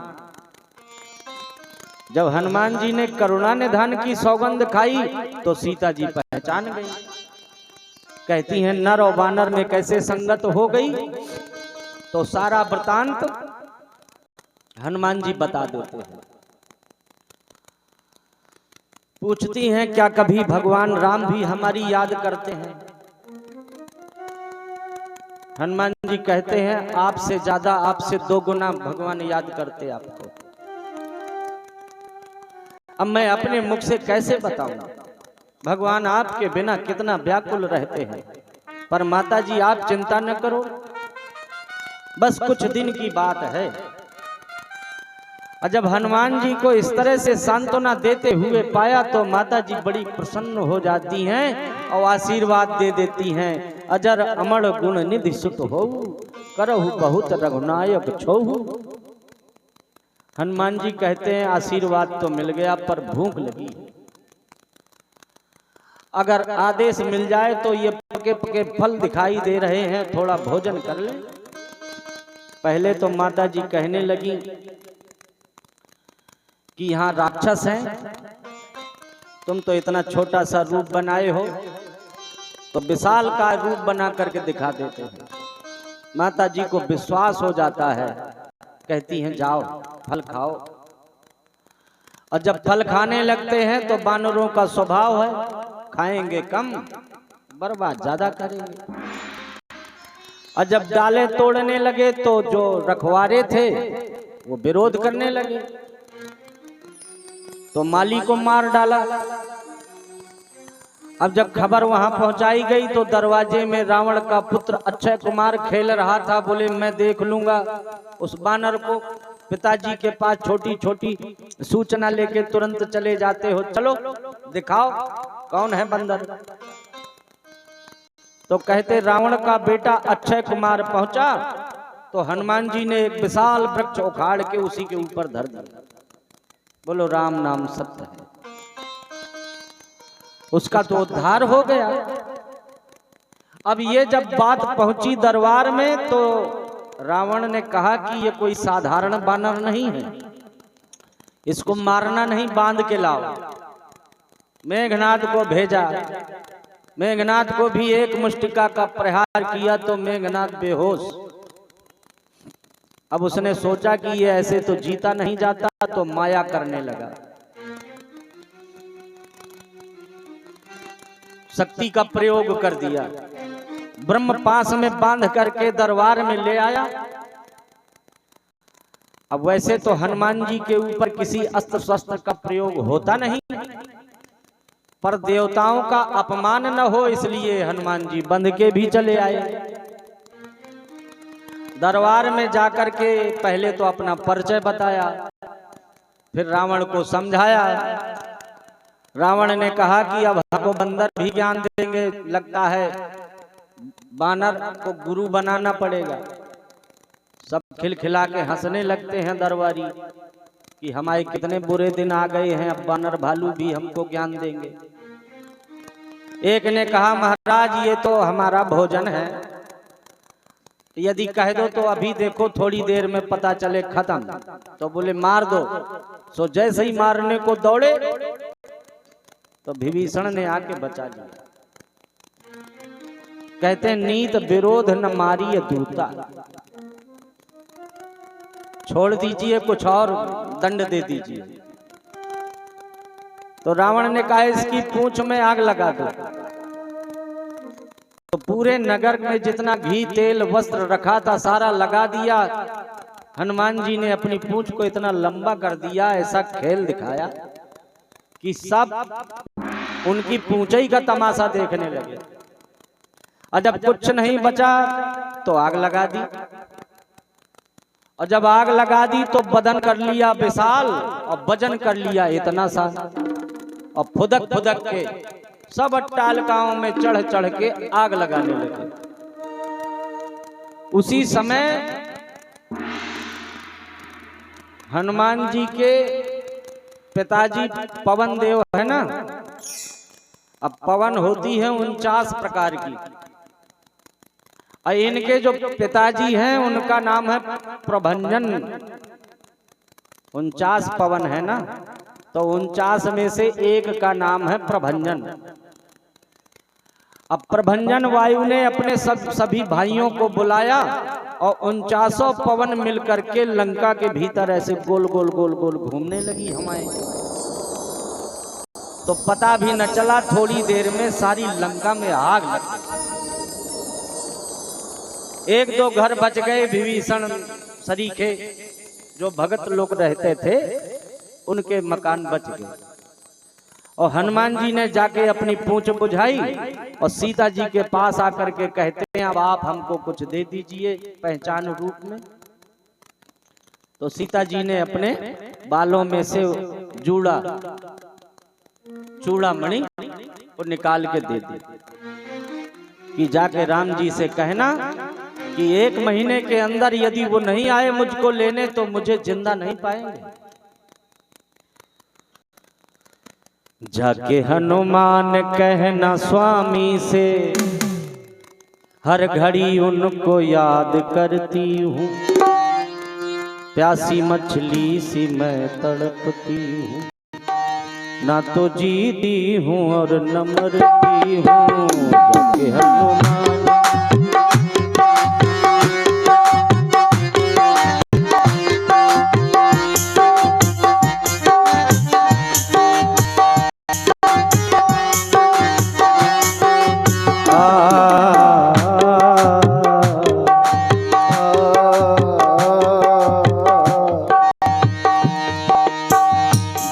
जब हनुमान जी ने करुणा निधान की सौगंध खाई तो सीता जी पहचान गई। कहती हैं नर और वानर में कैसे संगत हो गई, तो सारा वृतांत हनुमान जी बता देते हैं। पूछती हैं क्या कभी भगवान राम भी हमारी याद करते हैं? हनुमान जी कहते हैं आपसे ज्यादा, आपसे 2 गुना भगवान याद करते आपको। अब मैं अपने मुख से कैसे बताऊं भगवान आपके बिना कितना व्याकुल रहते हैं। पर माता जी आप चिंता न करो, बस कुछ दिन की बात है। और जब हनुमान जी को इस तरह से सांत्वना देते हुए पाया तो माता जी बड़ी प्रसन्न हो जाती हैं और आशीर्वाद दे देती हैं। अजर अमर गुण निधि सुत हो, करहु बहुत रघुनायक छोहु। हनुमान जी कहते हैं आशीर्वाद तो मिल गया पर भूख लगी, अगर आदेश मिल जाए तो ये पके पके फल दिखाई दे रहे हैं, थोड़ा भोजन कर ले। पहले तो माता जी कहने लगी कि यहाँ राक्षस हैं, तुम तो इतना छोटा सा रूप बनाए हो, तो विशाल का रूप बना करके दिखा देते हैं। माता जी को विश्वास हो जाता है, कहती हैं जाओ फल खाओ। और जब फल खाने लगते हैं तो बानरों का स्वभाव है, खाएंगे कम बर्बाद ज्यादा करेंगे। और जब डाले तोड़ने लगे तो जो रखवारे थे वो विरोध करने लगे, तो माली को मार डाला। अब जब खबर वहां पहुंचाई गई तो दरवाजे में रावण का पुत्र अक्षय कुमार खेल रहा था। बोले मैं देख लूंगा उस बानर को। पिताजी के पास छोटी छोटी सूचना लेके तुरंत चले जाते हो, चलो दिखाओ कौन है बंदर। तो कहते रावण का बेटा अक्षय कुमार पहुंचा तो हनुमान जी ने एक विशाल वृक्ष उखाड़ के उसी के ऊपर धर दिया। बोलो राम नाम सत्य है, उसका तो उद्धार हो गया। अब ये जब बात पहुंची दरबार में तो रावण ने कहा कि ये कोई साधारण बानर नहीं है, इसको मारना नहीं, बांध के लाओ। मेघनाद को भेजा, मेघनाद को भी एक मुष्टिका का प्रहार किया तो मेघनाद बेहोश। अब उसने सोचा कि ये ऐसे तो जीता नहीं जाता, तो माया करने लगा, शक्ति का प्रयोग कर दिया। ब्रह्म पास में बांध करके दरबार में ले आया। अब वैसे तो हनुमान जी के ऊपर किसी अस्त्र शस्त्र का प्रयोग होता नहीं, पर देवताओं का अपमान न हो इसलिए हनुमान जी बंध के भी चले आए। दरबार में जाकर के पहले तो अपना परिचय बताया, फिर रावण को समझाया। रावण ने कहा कि अब हमको बंदर भी ज्ञान देंगे, लगता है बानर को गुरु बनाना पड़ेगा। सब खिलखिला के हंसने लगते हैं दरबारी कि हमारे कितने बुरे दिन आ गए हैं, अब बानर भालू भी हमको ज्ञान देंगे। एक ने कहा महाराज ये तो हमारा भोजन है, यदि कह दो तो अभी देखो थोड़ी देर में पता चले खत्म। तो बोले मार दो। सो जैसे ही मारने को दौड़े तो विभीषण ने आके बचा लिया। कहते हैं नीत विरोध न मारिय दूता, छोड़ दीजिए कुछ और दंड दे दीजिए। तो रावण ने कहा इसकी पूंछ में आग लगा दो। तो पूरे नगर में जितना घी तेल वस्त्र रखा था सारा लगा दिया। हनुमान जी ने अपनी पूंछ को इतना लंबा कर दिया, ऐसा खेल दिखाया कि सब उनकी पूंछ ही का तमाशा देखने लगे। और जब कुछ नहीं बचा तो आग लगा दी, और जब आग लगा दी तो बदन कर लिया विशाल और वजन कर लिया इतना सा, और फुदक फुदक के सब अट्टालिकाओं में चढ़ चढ़ के आग लगाने लगे। उसी समय हनुमान जी के पिताजी पवन देव है ना, अब पवन होती है 49 प्रकार की, और इनके जो पिताजी हैं उनका नाम है प्रभंजन। 49 पवन है ना, तो 49 में से एक का नाम है प्रभंजन। अब प्रभंजन वायु ने अपने सभी भाइयों को बुलाया और 49 पवन मिलकर के लंका के भीतर ऐसे गोल गोल गोल गोल घूमने लगी हमारे, तो पता भी न चला, थोड़ी देर में सारी लंका में आग लग गई। एक दो घर बच गए, विभीषण सरीखे जो भगत लोग रहते थे उनके मकान बच गए, और हनुमान जी ने जाके अपनी पूंछ बुझाई और सीता जी के पास आकर के कहते हैं अब आप हमको कुछ दे दीजिए पहचान रूप में। तो सीता जी ने अपने बालों में से चूड़ामणि को निकाल के दे दी कि जाके राम जी से कहना कि 1 महीने के अंदर यदि वो नहीं आए मुझको लेने तो मुझे जिंदा नहीं पाएंगे। जाके हनुमान कहना स्वामी से, हर घड़ी उनको याद करती हूँ, प्यासी मछली सी मैं तड़पती हूँ, ना तो जीती हूँ और न मरती हूँ।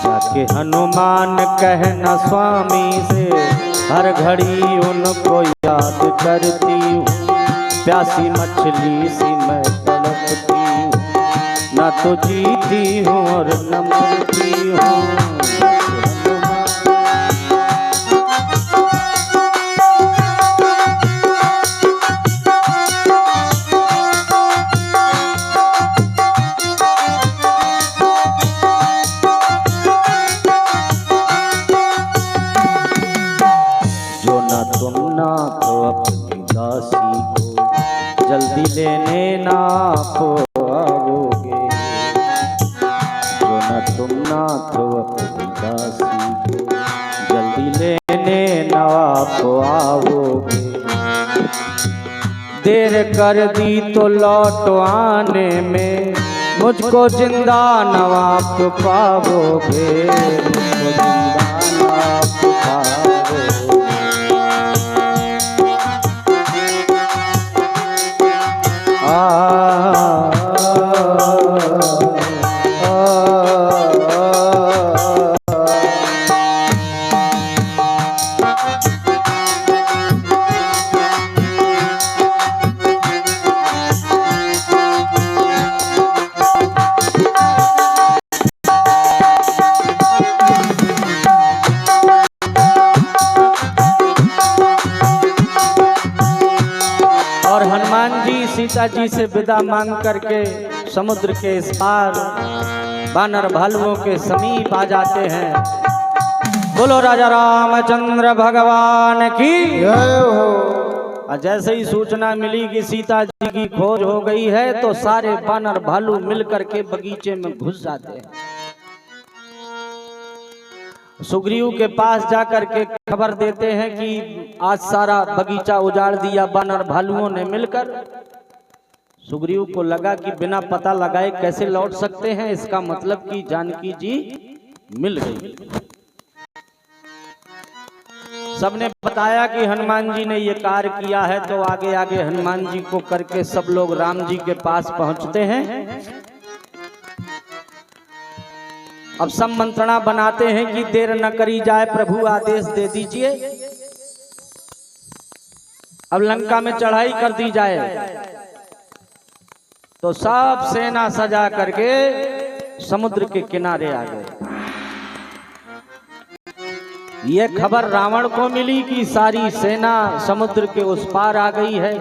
जाके हनुमान हनुमान कहना स्वामी से, हर घड़ी उनको याद करती हूँ, प्यासी मछली सी मैं तड़पती हूँ, ना तो जीती हूँ और न मरती हूँ। जल्दी लेने ना आओगे, जो न तुम ना तो अपनी दासी को जल्दी लेने ना आओगे। देर कर दी तो लौट आने में मुझको जिंदा न आप पाओगे, मुझको जिंदा न आप पाओगे। और हनुमान जी सीता जी से विदा मांग करके समुद्र के इस पार वानर भालुओं के समीप आ जाते हैं। बोलो राजा रामचंद्र भगवान की जय हो। और जैसे ही सूचना मिली कि सीता जी की खोज हो गई है तो सारे वानर भालू मिलकर के बगीचे में घुस जाते हैं। सुग्रीव के पास जाकर के खबर देते हैं कि आज सारा बगीचा उजाड़ दिया वानर भालुओं ने मिलकर। सुग्रीव को लगा कि बिना पता लगाए कैसे लौट सकते हैं, इसका मतलब कि जानकी जी मिल गई। सबने बताया कि हनुमान जी ने ये कार्य किया है, तो आगे आगे हनुमान जी को करके सब लोग राम जी के पास पहुंचते हैं। अब सब मंत्रणा बनाते हैं कि देर न करी जाए, प्रभु आदेश दे दीजिए। अब लंका में चढ़ाई कर दी जाए तो सब सेना सजा करके समुद्र के किनारे आ गए। ये खबर रावण को मिली कि सारी सेना समुद्र के उस पार आ गई है,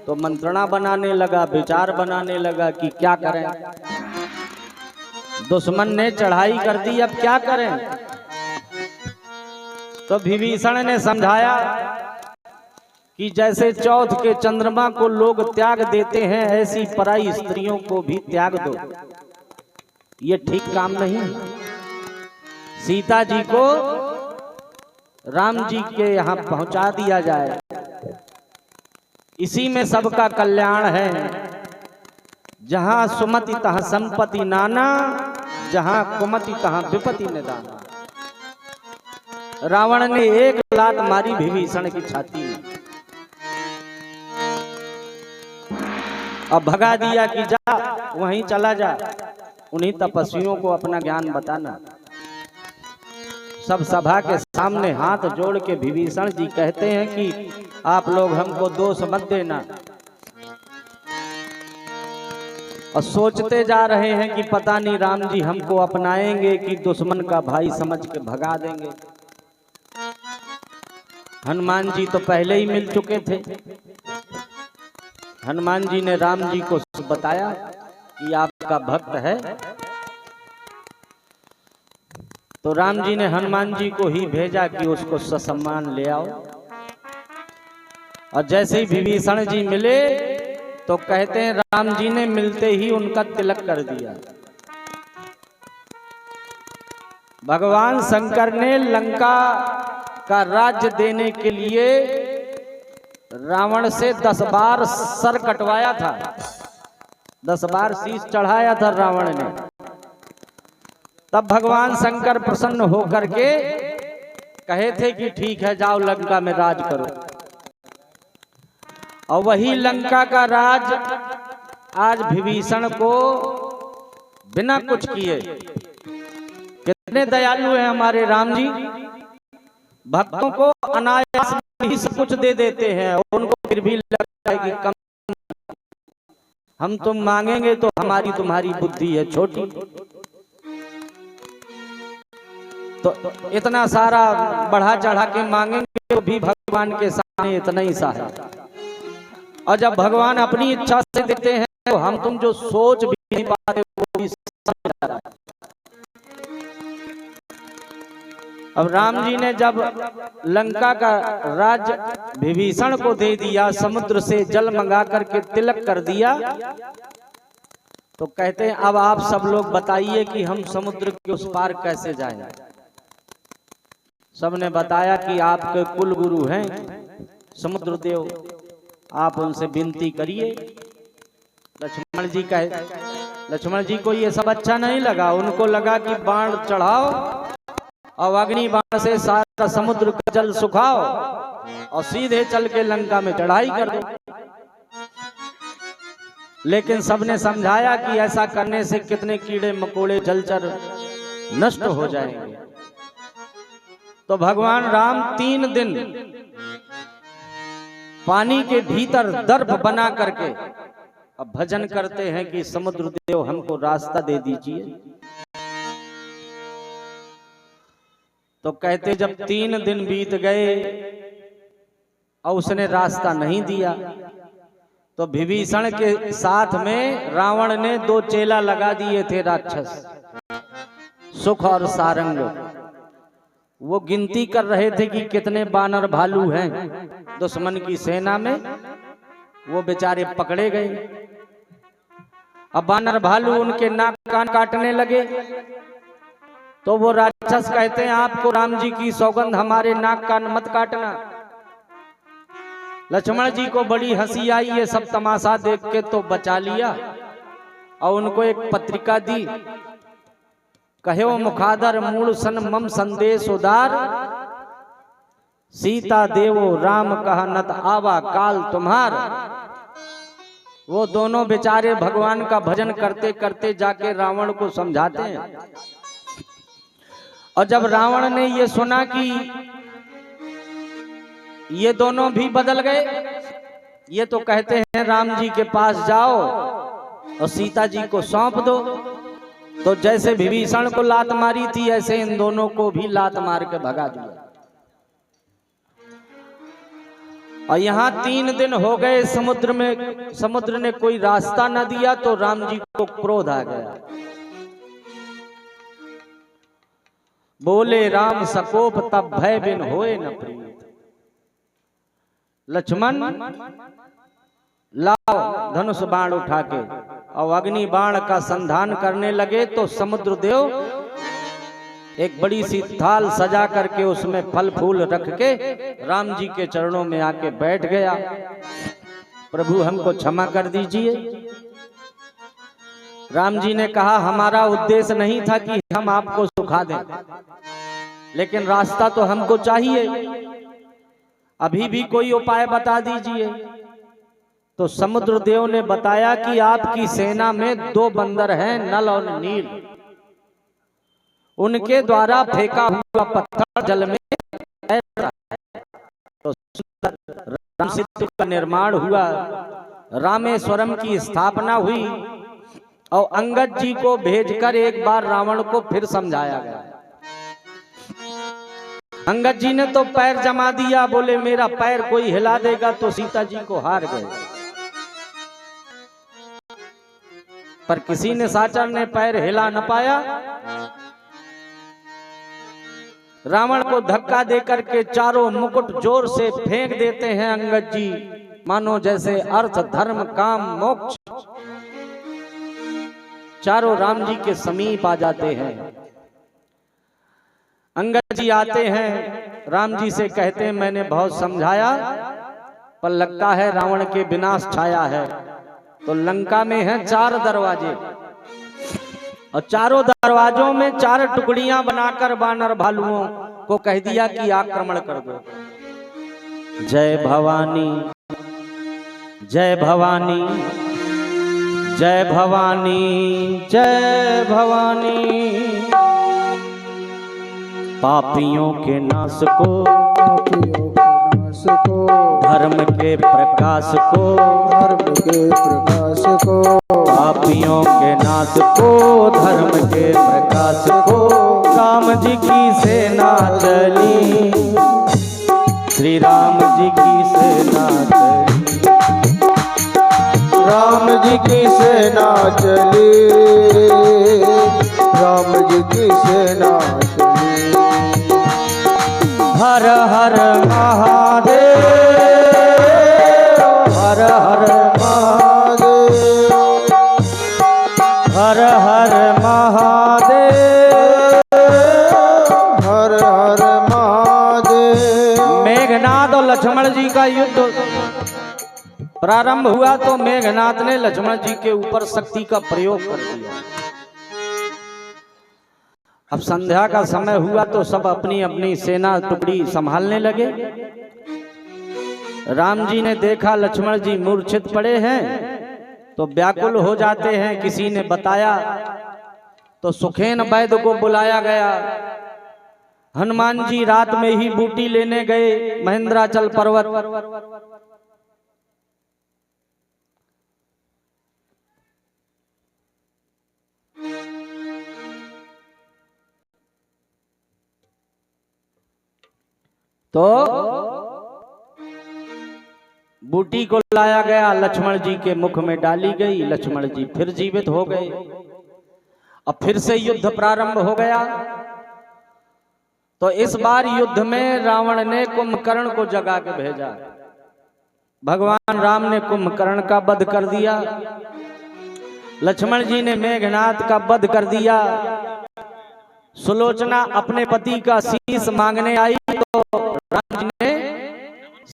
तो मंत्रणा बनाने लगा, विचार बनाने लगा कि क्या करें। दुश्मन ने चढ़ाई कर दी, अब क्या करें। तो विभीषण ने समझाया कि जैसे चौथ के चंद्रमा को लोग त्याग देते हैं, ऐसी पराई स्त्रियों को भी त्याग दो। ये ठीक काम नहीं। सीता जी को राम जी के यहाँ पहुंचा दिया जाए, इसी में सबका कल्याण है। जहां सुमति तहां संपत्ति नाना, जहां कुमति तहां विपत्ति निदाना। रावण ने एक लात मारी विभीषण की छाती में, अब भगा दिया कि जा वहीं चला जा, उन्हीं तपस्वियों को अपना ज्ञान बताना। सब सभा के सामने हाथ जोड़ के विभीषण जी कहते हैं कि आप लोग हमको दोष मत देना। और सोचते जा रहे हैं कि पता नहीं राम जी हमको अपनाएंगे कि दुश्मन का भाई समझ के भगा देंगे। हनुमान जी तो पहले ही मिल चुके थे। हनुमान जी ने राम जी को बताया कि आपका भक्त है, तो राम जी ने हनुमान जी को ही भेजा कि उसको ससम्मान ले आओ। और जैसे ही विभीषण जी मिले तो कहते हैं राम जी ने मिलते ही उनका तिलक कर दिया। भगवान शंकर ने लंका का राज्य देने के लिए रावण से 10 बार सर कटवाया था, 10 बार शीश चढ़ाया था रावण ने। तब भगवान शंकर प्रसन्न होकर के कहे थे कि ठीक है जाओ लंका में राज करो। और वही लंका का राज आज विभीषण को बिना कुछ किए, कितने दयालु हैं हमारे राम जी, भक्तों को अनायास ही सब कुछ दे देते हैं। उनको फिर भी लगता है कि कम, हम तुम मांगेंगे तो हमारी तुम्हारी बुद्धि है छोटी, तो इतना सारा बढ़ा चढ़ा के मांगेंगे तो भी भगवान के सामने इतना ही सा है। और जब भगवान अपनी इच्छा से देते हैं तो हम तुम जो सोच भी नहीं पाते वो भी समझ आ रहा है। अब राम जी ने जब लंका का राज्य विभीषण को दे दिया, समुद्र से जल मंगा करके तिलक कर दिया, तो कहते हैं अब आप सब लोग बताइए कि हम समुद्र के उस पार कैसे जाएं। सबने बताया कि आपके कुल गुरु हैं समुद्र देव, आप उनसे विनती करिए। लक्ष्मण जी कहे, लक्ष्मण जी को ये सब अच्छा नहीं लगा। उनको लगा कि बाण चढ़ाओ और अग्नि बाण से सारा समुद्र का जल सुखाओ और सीधे चल के लंका में चढ़ाई कर दो। लेकिन सबने समझाया कि ऐसा करने से कितने कीड़े मकोड़े जलचर नष्ट हो जाएंगे। तो भगवान राम 3 दिन पानी के भीतर दर्भ बना करके अब भजन करते हैं कि समुद्र देव हमको रास्ता दे दीजिए। तो कहते जब 3 दिन बीत गए और उसने रास्ता नहीं दिया, तो विभीषण के साथ में रावण ने 2 चेला लगा दिए थे राक्षस, सुख और सारंग। वो गिनती कर रहे थे कि कितने बानर भालू हैं दुश्मन की सेना में। वो बेचारे पकड़े गए। अब बानर भालू उनके नाक कान काटने लगे। तो वो राक्षस कहते हैं आपको राम जी की सौगंध हमारे नाक कान मत काटना। लक्ष्मण जी को बड़ी हंसी आई ये सब तमाशा देख के, तो बचा लिया और उनको एक पत्रिका दी। कहो मुखादर मूल सन मम संदेश उदार, सीता देवो राम कहा नत आवा काल तुम्हार। वो दोनों बेचारे भगवान का भजन करते करते जाके रावण को समझाते हैं। और जब रावण ने ये सुना कि ये दोनों भी बदल गए, ये तो कहते हैं राम जी के पास जाओ और सीता जी को सौंप दो। तो जैसे विभीषण को लात मारी थी ऐसे इन दोनों को भी लात मार के भगा दिया। और यहाँ 3 दिन हो गए समुद्र में, समुद्र ने कोई रास्ता न दिया तो राम जी को क्रोध आ गया। बोले राम सकोप तब भय बिन होए न प्रीत। लक्ष्मण लाओ धनुष बाण उठा के, और अग्नि बाण का संधान करने लगे तो समुद्र देव एक बड़ी सी थाल सजा करके उसमें फल फूल रख के राम जी के चरणों में आके बैठ गया। प्रभु हमको क्षमा कर दीजिए। राम जी ने कहा हमारा उद्देश्य नहीं था कि हम आपको सुखा दें, लेकिन रास्ता तो हमको चाहिए, अभी भी कोई उपाय बता दीजिए। तो समुद्र देव ने बताया कि आपकी सेना में 2 बंदर हैं, नल और नील। उनके द्वारा फेंका हुआ पत्थर जल में तैर रहा है। तो राम सेतु का निर्माण हुआ, रामेश्वरम की स्थापना हुई और अंगद जी को भेजकर एक बार रावण को फिर समझाया गया। अंगद जी ने तो पैर जमा दिया, बोले मेरा पैर कोई हिला देगा तो सीता जी को हार गए। पर किसी ने साचर ने पैर हिला न पाया। रावण को धक्का देकर के चारों मुकुट जोर से फेंक देते हैं अंगद जी, मानो जैसे अर्थ धर्म काम मोक्ष चारों राम जी के समीप आ जाते हैं। अंगद जी आते हैं, राम जी से कहते हैं मैंने बहुत समझाया पर लगता है रावण के विनाश छाया है। तो लंका में है 4 दरवाजे और चारों दरवाजों में 4 टुकड़ियां बनाकर वानर भालुओं को कह दिया कि आक्रमण कर दो। जय भवानी जय भवानी जय भवानी जय भवानी। पापियों के नाश को, धर्म के प्रकाश को, पापियों के नाश को, धर्म के प्रकाश को, राम जी की सेना चली, श्री राम जी की सेना चली, राम जी की सेना चली, राम जी की सेना चली। हर हर महादेव, हर हर महादेव, हर हर महादेव, हर हर महादेव। मेघनाद और लक्ष्मण जी का युद्ध प्रारंभ हुआ तो मेघनाद ने लक्ष्मण जी के ऊपर शक्ति का प्रयोग कर दिया। अब संध्या का समय हुआ तो सब अपनी अपनी सेना टुकड़ी संभालने लगे। राम जी ने देखा लक्ष्मण जी मूर्छित पड़े हैं तो व्याकुल हो जाते हैं। किसी ने बताया तो सुखेन वैद्य को बुलाया गया। हनुमान जी रात में ही बूटी लेने गए महेंद्राचल पर्वत। तो बूटी को लाया गया, लक्ष्मण जी के मुख में डाली गई, लक्ष्मण जी फिर जीवित हो गए। अब फिर से युद्ध प्रारंभ हो गया। तो इस बार युद्ध में रावण ने कुंभकर्ण को जगा के भेजा। भगवान राम ने कुंभकर्ण का वध कर दिया, लक्ष्मण जी ने मेघनाद का वध कर दिया। सुलोचना अपने पति का शीश मांगने आई तो राम जी ने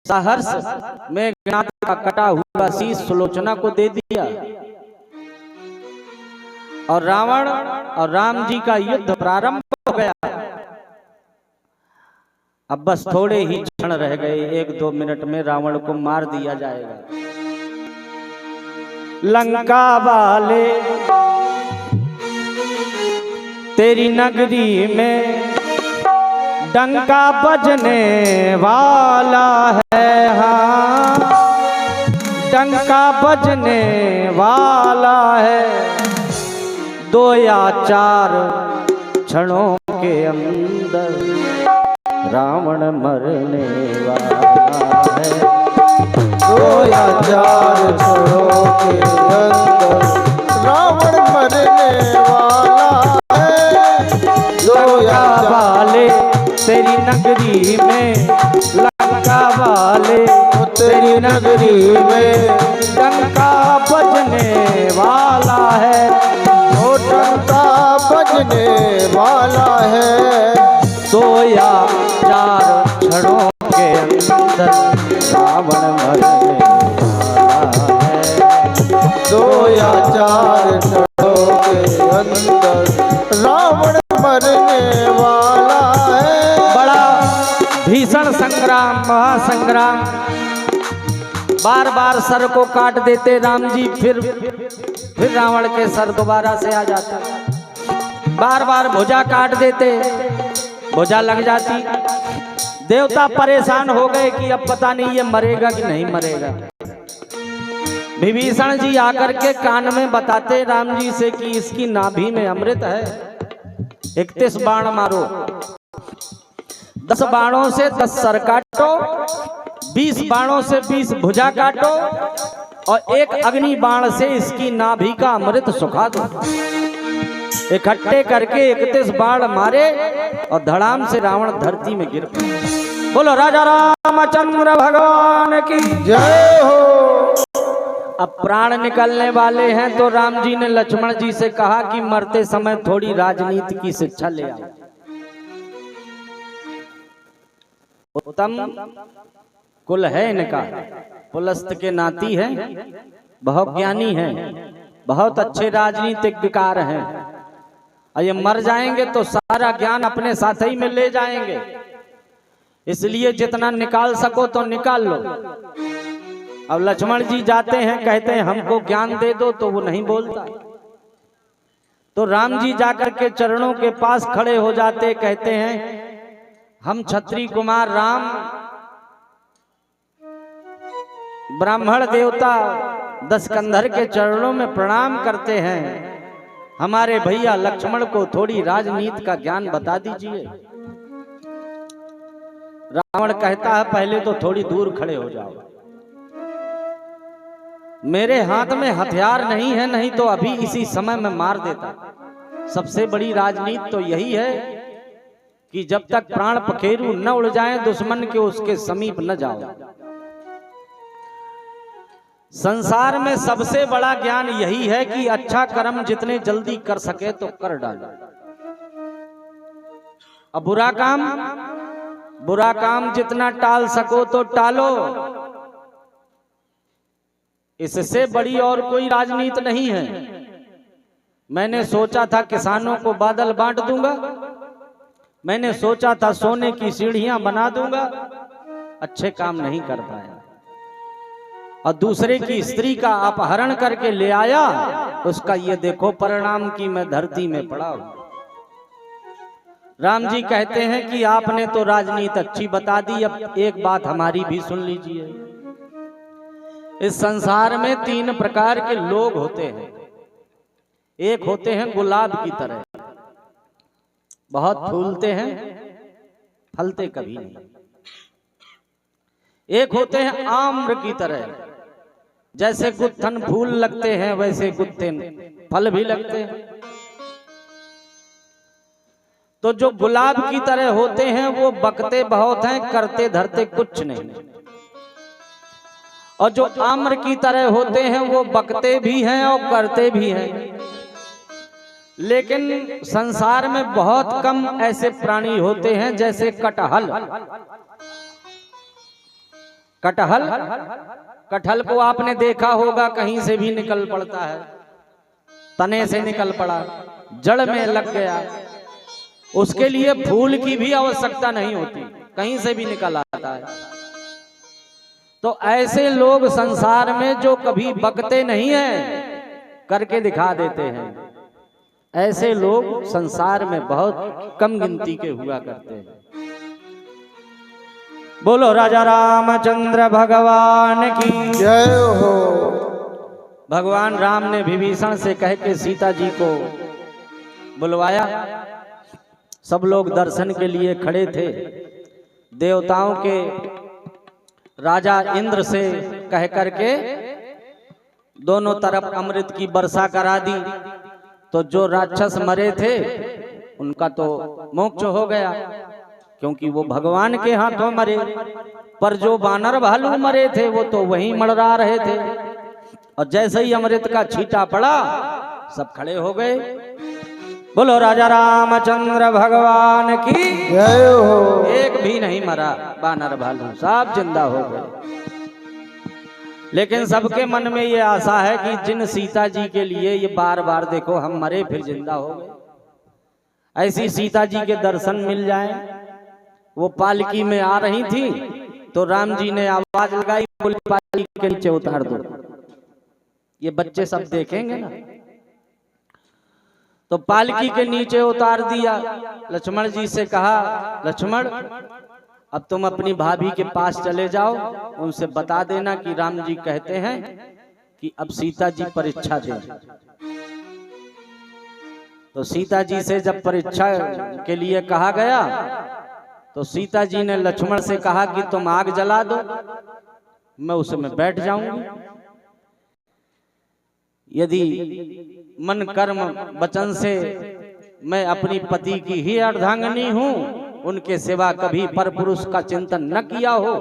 सहर्ष मेघनाद का कटा हुआ शीश सुलोचना को दे दिया और रावण और राम जी का युद्ध प्रारंभ हो गया। अब बस थोड़े ही क्षण रह गए, 1-2 मिनट में रावण को मार दिया जाएगा। लंका वाले तेरी नगरी में डंका बजने वाला है, हाँ डंका बजने वाला है, 2 या 4 क्षणों के अंदर रावण मरने वाला है। 2 या 4 क्षणों के अंदर रावण मरने वाला है। 2 या 4 वाले तेरी नगरी में, लंका वाले तेरी नगरी में डंका बजने वाला है, वो डंका बजने वाला है। 2 या 4 क्षणों के अंदर रावण मरने वाला है। 2 या 4 क्षणों के अंदर रावण मरने वाला है। बड़ा भीषण संग्राम, महासंग्राम, बार बार सर को काट देते राम जी, फिर रावण के सर दोबारा से आ जाता। बार बार भुजा काट देते, भुजा लग जाती। देवता परेशान हो गए कि अब पता नहीं ये मरेगा कि नहीं मरेगा। विभीषण जी आकर के कान में बताते राम जी से कि इसकी नाभि में अमृत है, 31 बाण मारो, 10 बाणों से 10 सर काटो, 20 बाणों से 20 भुजा काटो और 1 अग्नि बाण से इसकी नाभि का अमृत सुखा दो। इकट्ठे करके 31 बाण मारे और धड़ाम से रावण धरती में गिर पड़ा। बोलो राजा रामचंद्र भगवान की जय हो। अब प्राण निकलने वाले हैं तो राम जी ने लक्ष्मण जी से कहा कि मरते समय थोड़ी राजनीति की शिक्षा ले आओ। उत्तम कुल है इनका, पुलस्त के नाती है, बहुत ज्ञानी है, बहुत अच्छे राजनीतिज्ञकार हैं, और ये मर जाएंगे तो सारा ज्ञान अपने साथ ही में ले जाएंगे, इसलिए जितना निकाल सको तो निकाल लो। अब लक्ष्मण जी जाते हैं, कहते हैं हमको ज्ञान दे दो, तो वो नहीं बोलता। तो राम जी जाकर के चरणों के पास खड़े हो जाते, कहते हैं हम क्षत्रिय कुमार राम, ब्राह्मण देवता दशकंधर के चरणों में प्रणाम करते हैं, हमारे भैया लक्ष्मण को थोड़ी राजनीति का ज्ञान बता दीजिए। रावण कहता है पहले तो थोड़ी दूर खड़े हो जाओ, मेरे हाथ में हथियार नहीं है, नहीं तो अभी इसी समय में मार देता। सबसे बड़ी राजनीति तो यही है कि जब तक प्राण पखेरु न उड़ जाए दुश्मन के, उसके समीप न जाओ। संसार में सबसे बड़ा ज्ञान यही है कि अच्छा कर्म जितने जल्दी कर सके तो कर डालो, अब बुरा काम जितना टाल सको तो टालो। इससे बड़ी और कोई राजनीति नहीं है। मैंने सोचा था किसानों को बादल बांट दूंगा, मैंने सोचा था सोने की सीढ़ियां बना दूंगा, अच्छे काम नहीं कर पाया, और दूसरे की स्त्री का अपहरण करके ले आया, उसका ये देखो परिणाम कि मैं धरती में पड़ा हूं। राम जी कहते हैं कि आपने तो राजनीति अच्छी बता दी, अब एक बात हमारी भी सुन लीजिए। इस संसार में 3 प्रकार के लोग होते हैं। एक होते हैं गुलाब की तरह, बहुत फूलते हैं, फलते कभी नहीं। एक होते हैं आम्र की तरह, जैसे गुत्थन फूल लगते हैं वैसे गुत्थन फल भी लगते हैं। तो जो गुलाब की तरह होते हैं वो बकते बहुत हैं, करते धरते कुछ नहीं। और जो आम्र की तरह होते हैं वो बकते भी हैं और करते भी हैं। लेकिन संसार में बहुत कम ऐसे प्राणी होते हैं जैसे कटहल। कटहल को आपने देखा होगा, कहीं से भी निकल पड़ता है, तने से निकल पड़ा, जड़ में लग गया, उसके लिए फूल की भी आवश्यकता नहीं होती, कहीं से भी निकल आता है। तो ऐसे लोग संसार में जो कभी बकते नहीं हैं, करके दिखा देते हैं, ऐसे लोग संसार में बहुत कम गिनती के हुआ करते हैं। बोलो राजा रामचंद्र भगवान की जय हो। भगवान राम ने विभीषण से कह के सीता जी को बुलवाया। सब लोग दर्शन के लिए खड़े थे। देवताओं के राजा इंद्र से कह करके दोनों तरफ अमृत की वर्षा करा दी। तो जो राक्षस मरे थे उनका तो मोक्ष हो गया, क्योंकि वो भगवान के हाथों मरे। पर जो वानर भालू मरे थे वो तो वहीं मड़रा रहे थे। और जैसे ही अमृत का छींटा पड़ा सब खड़े हो गए। बोलो राजा रामचंद्र भगवान की जय हो। एक भी नहीं मरा, वानर भालू सब जिंदा हो गए। लेकिन सबके मन में ये आशा है कि जिन सीता जी के लिए ये बार बार देखो हम मरे फिर जिंदा हो गए, ऐसी सीता जी के दर्शन मिल जाए। वो पालकी में आ रही थी तो राम जी ने आवाज लगाई, बोली पालकी के नीचे उतार दो। ये बच्चे सब देखेंगे ना। तो पालकी के नीचे उतार दिया। लक्ष्मण जी से कहा, लक्ष्मण अब तुम अपनी भाभी के पास चले जाओ, उनसे बता देना कि राम जी कहते हैं कि अब सीता जी परीक्षा दें। तो सीता जी से जब परीक्षा के लिए कहा गया तो सीता जी ने लक्ष्मण से कहा कि तुम आग जला दो, मैं उसमें बैठ जाऊंगी। यदि मन कर्म वचन से मैं अपनी पति की ही अर्धांगिनी हूं, उनके सिवा कभी परपुरुष का चिंतन न किया हो,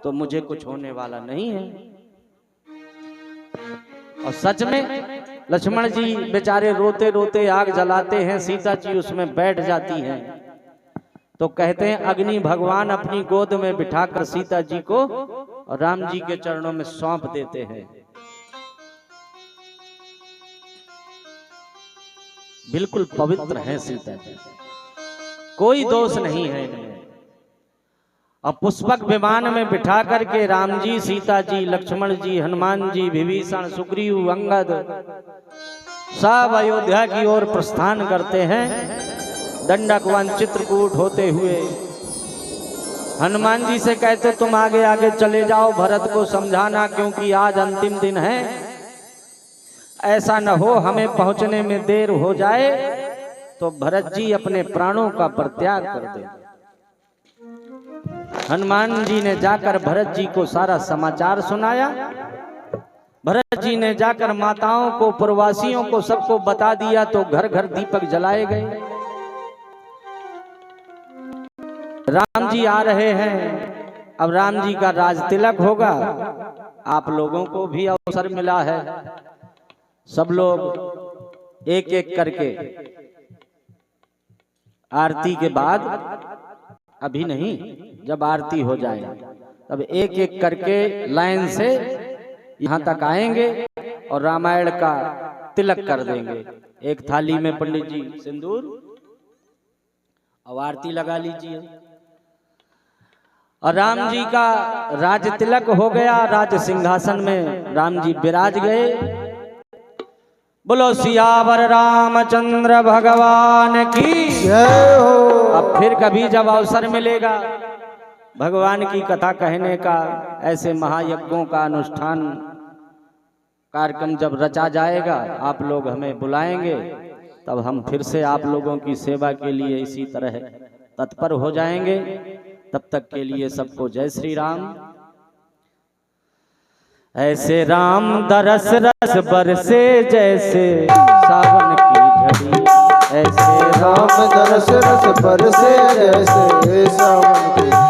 तो मुझे कुछ होने वाला नहीं है। और सच में लक्ष्मण जी बेचारे रोते रोते आग जलाते हैं, सीता जी उसमें बैठ जाती हैं। तो कहते हैं अग्नि भगवान अपनी गोद में बिठाकर सीता जी को और राम जी के चरणों में सौंप देते हैं। बिल्कुल पवित्र है सीता जी, कोई दोष नहीं है इनमें। और पुष्पक विमान में बिठा करके राम जी, सीता जी, लक्ष्मण जी, हनुमान जी, विभीषण, सुग्रीव, अंगद सब अयोध्या की ओर प्रस्थान करते हैं। दंडक वन चित्रकूट होते हुए हनुमान जी से कहते तुम आगे आगे चले जाओ, भरत को समझाना क्योंकि आज अंतिम दिन है, ऐसा न हो हमें पहुंचने में देर हो जाए तो भरत जी अपने प्राणों का परित्याग कर दे। हनुमान जी ने जाकर भरत जी को सारा समाचार सुनाया। भरत जी ने जाकर माताओं को, प्रवासियों को, सबको बता दिया। तो घर घर दीपक जलाए गए। राम जी आ रहे हैं, अब राम जी का राज तिलक होगा। आप लोगों को भी अवसर मिला है, सब लोग एक एक करके आरती के बाद, अभी नहीं, जब आरती हो जाए तब एक एक करके लाइन से यहाँ तक आएंगे और रामायण का तिलक कर देंगे। एक थाली में पंडित जी सिंदूर और आरती लगा लीजिए। और राम जी का राज तिलक हो गया, राज सिंहासन में राम जी विराज गए। बोलो सियावर रामचंद्र भगवान की जय हो। अब फिर कभी जब अवसर मिलेगा भगवान की कथा कहने का, ऐसे महायज्ञों का अनुष्ठान कार्यक्रम जब रचा जाएगा, आप लोग हमें बुलाएंगे, तब हम फिर से आप लोगों की सेवा के लिए इसी तरह तत्पर हो जाएंगे। तब तक के लिए सबको जय श्री राम। ऐसे राम दरस रस बरसे जैसे सावन की झड़ी, ऐसे राम दरस रस बरसे जैसे सावन की झड़ी।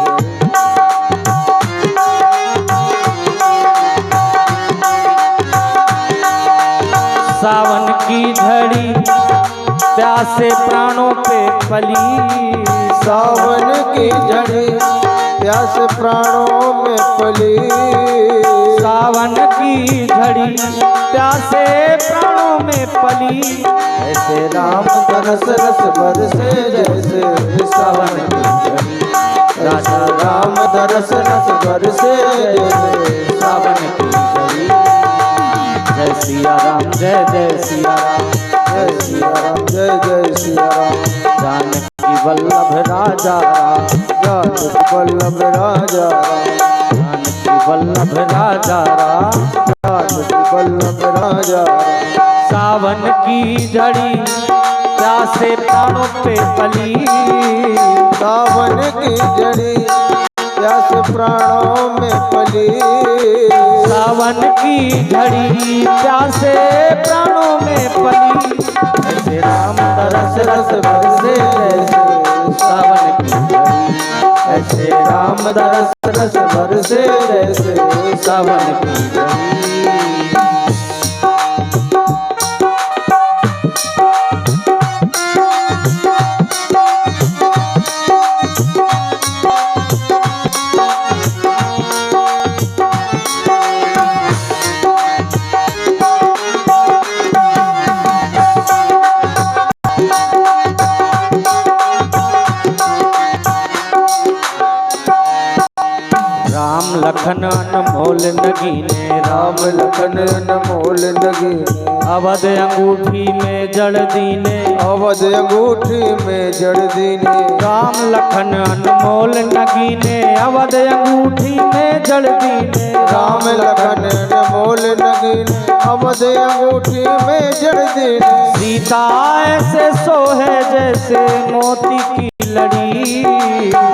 सावन की झड़ी प्यासे प्राणों पे पली, सावन की झड़ी प्यास प्राणों में पली। सावन की झड़ी प्यासे प्राणों में पली, ऐसे राम दरस रस बरसे जैसे सावन की झड़ी। राजा राम दरस रस बरसे जैसे सावन की झड़ी। जय सिया राम, जय जय सिया राम, जय सिया राम, जय जय सिया राम। जानकी वल्लभ राजा राम, जानकी वल्लभ राजा राम, जानकी वल्लभ राजा राम। जानकी वल्लभ राजा राम। सावन की झड़ी प्यासे प्राणों पे पली, सावन की जड़ी प्यास प्राणों में पली, सावन की झड़ी प्यासे प्राणों में पली। ऐसे राम तरस रस बरसे जैसे सावन की झड़ी, ऐसे राम तरस रस बरसे जैसे सावन की झड़ी। राम लखन अनमोल नगीने, राम लखन अनमोल नगीने, अवध अंगूठी में जड़ दीने, अवध अंगूठी में जड़ दीने। राम लखन अनमोल नगीने, अवध अंगूठी में जड़ दीने। राम लखन अनमोल नगीने, अवध अंगूठी में जड़ दीने। सीता ऐसे सोहे जैसे मोती की लड़ी,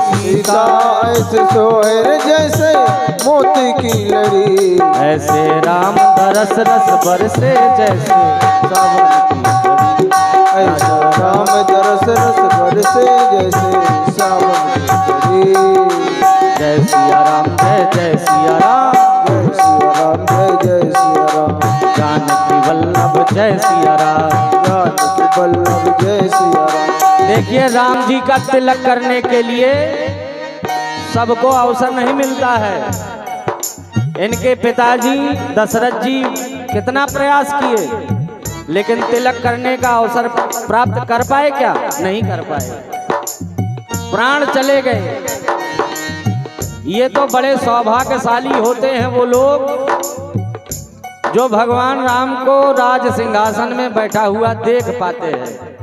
सीता ऐसे सोहे जैसे मोती की लड़ी। ऐसे राम तरस रस बरसे जैसे सावन की झड़ी। ऐसा राम तरस रस बरसे जैसे सावन की झड़ी। जय सिया राम, जय सिया राम, जय सिया राम, जय सिया राम। जानकी वल्लभ जय सिया राम, जानकी वल्लभ जय सिया राम। देखिए राम जी का तिलक करने के लिए सबको अवसर नहीं मिलता है। इनके पिताजी दशरथ जी कितना प्रयास किए, लेकिन तिलक करने का अवसर प्राप्त कर पाए क्या? नहीं कर पाए, प्राण चले गए। ये तो बड़े सौभाग्यशाली होते हैं वो लोग जो भगवान राम को राज सिंहासन में बैठा हुआ देख पाते हैं।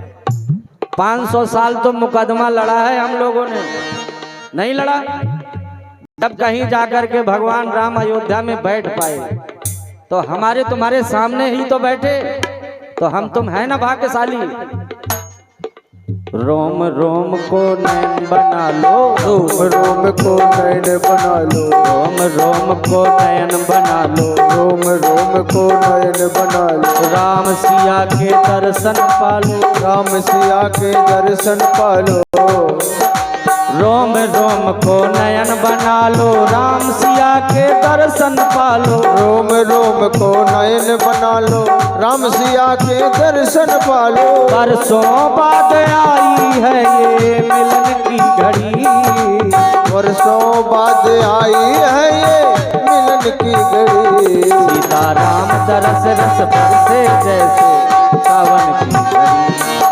500 साल तो मुकदमा लड़ा है हम लोगों ने, नहीं लड़ा। जब कहीं जाकर के भगवान राम अयोध्या में बैठ पाए तो हमारे तुम्हारे सामने ही तो बैठे, तो हम तुम है ना भाग्यशाली। रोम रोम को नैन बना लो, रोम रोम को नयन बना लो, रोम रोम को नयन बना लो, रोम रोम को नयन बना लो। राम सिया के दर्शन पालो, राम सिया के दर्शन पालो। रोम रोम को नयन बना लो, राम सिया के दर्शन पालो। रोम रोम को नयन बना लो, राम सिया के दर्शन पालो। बरसों बाद आई है ये मिलन की घड़ी, वर्षों बाद आई है ये मिलन की घड़ी। सीता राम दरस रस बरसे जैसे सावन की घड़ी,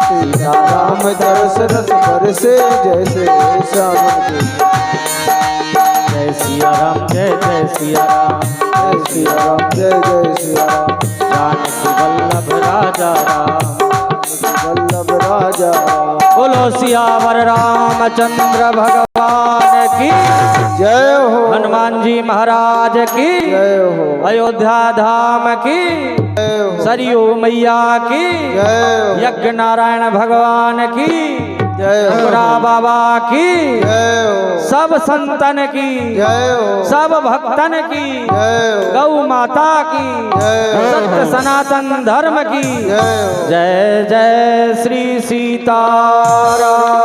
सीता राम दरस रस बरसे जैसे सावन की। जय सिया राम, जय सिया राम, जय सिया राम, जय सिया राम। जानकी वल्लभ राजा राम, वल्लभ राजा राम। बोलो सियावर रामचंद्र भगवान की जय हो, हनुमान जी महाराज की जय हो, अयोध्या धाम की जय हो, सरयू मैया की जय हो, यज्ञ नारायण भगवान की जय हो, शंकरा बाबा की जय हो, सब संतन की जय हो, सब भक्तन की जय हो, गौ माता की जय हो, सत्य सनातन धर्म की जय हो। जय जय श्री सीताराम।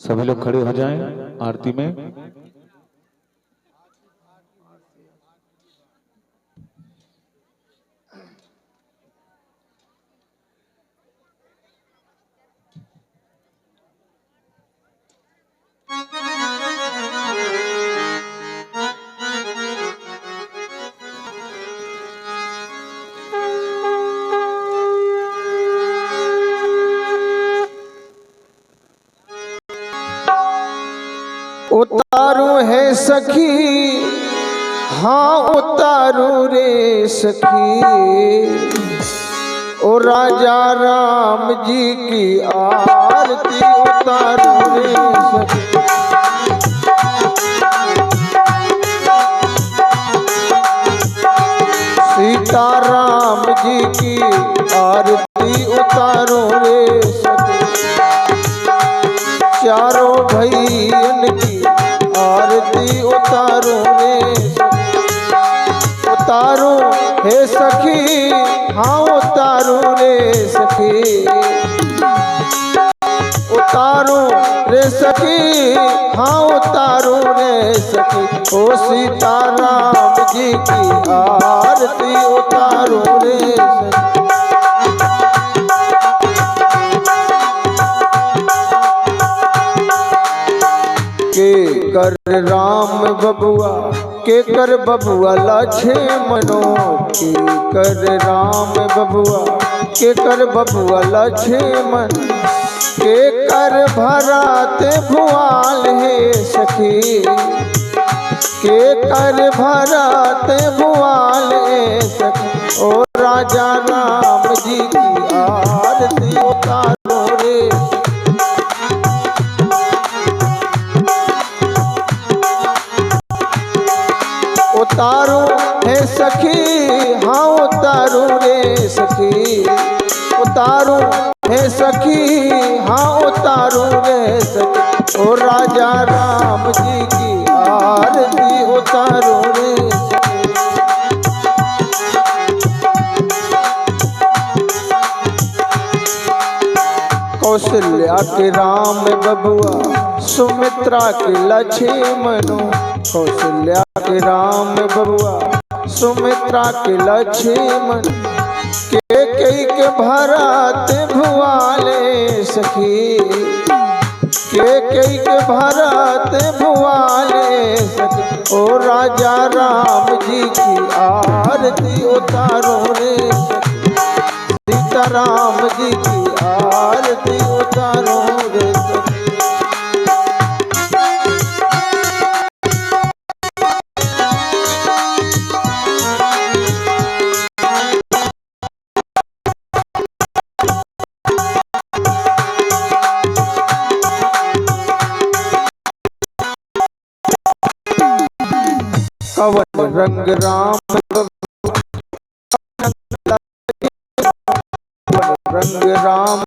सभी लोग खड़े हो जाएं आरती में। सखी हाँ उतारू रे सखी, ओ राजा राम जी की आरती उतारू रे सखी। सीता राम जी की आरती उतारो रे सखी, चारों भैयन की आरती उतारो रे सखी। उतारो हे सखी हाँ उतारो रे सखी, उतारो रे सखी हाँ उतारो रे सखी। ओ सीता राम जी की आरती उतारो रे सखी। के कर राम बबुआ के कर बबुआ लक्ष्मणो, के कर राम बबुआ के कर बबुआ लक्ष्मण, के कर भरत भुआल हे सखी, के कर भरत भुआल हे सखी। ओ राजा राम जी की आरती उतारो रे, उतारो हे सखी हाँ उतारो रे सखी, उतारो हे सखी हाँ उतारो रे सखी। ओ राजा राम जी की आरती उतारो रे सखी। कौशल्या के राम बबुआ सुमित्रा के लक्ष्मणो, कौशल्या के राम बबुआ सुमित्रा के लक्ष्मण, के कई के भरत भुआले सखी, के कई के भरत भुआले सखी। ओ राजा राम जी की आरती उतारो रे सखी, सीता राम जी की आरती उतारो रे सखी। कवन रंग राम रंग राम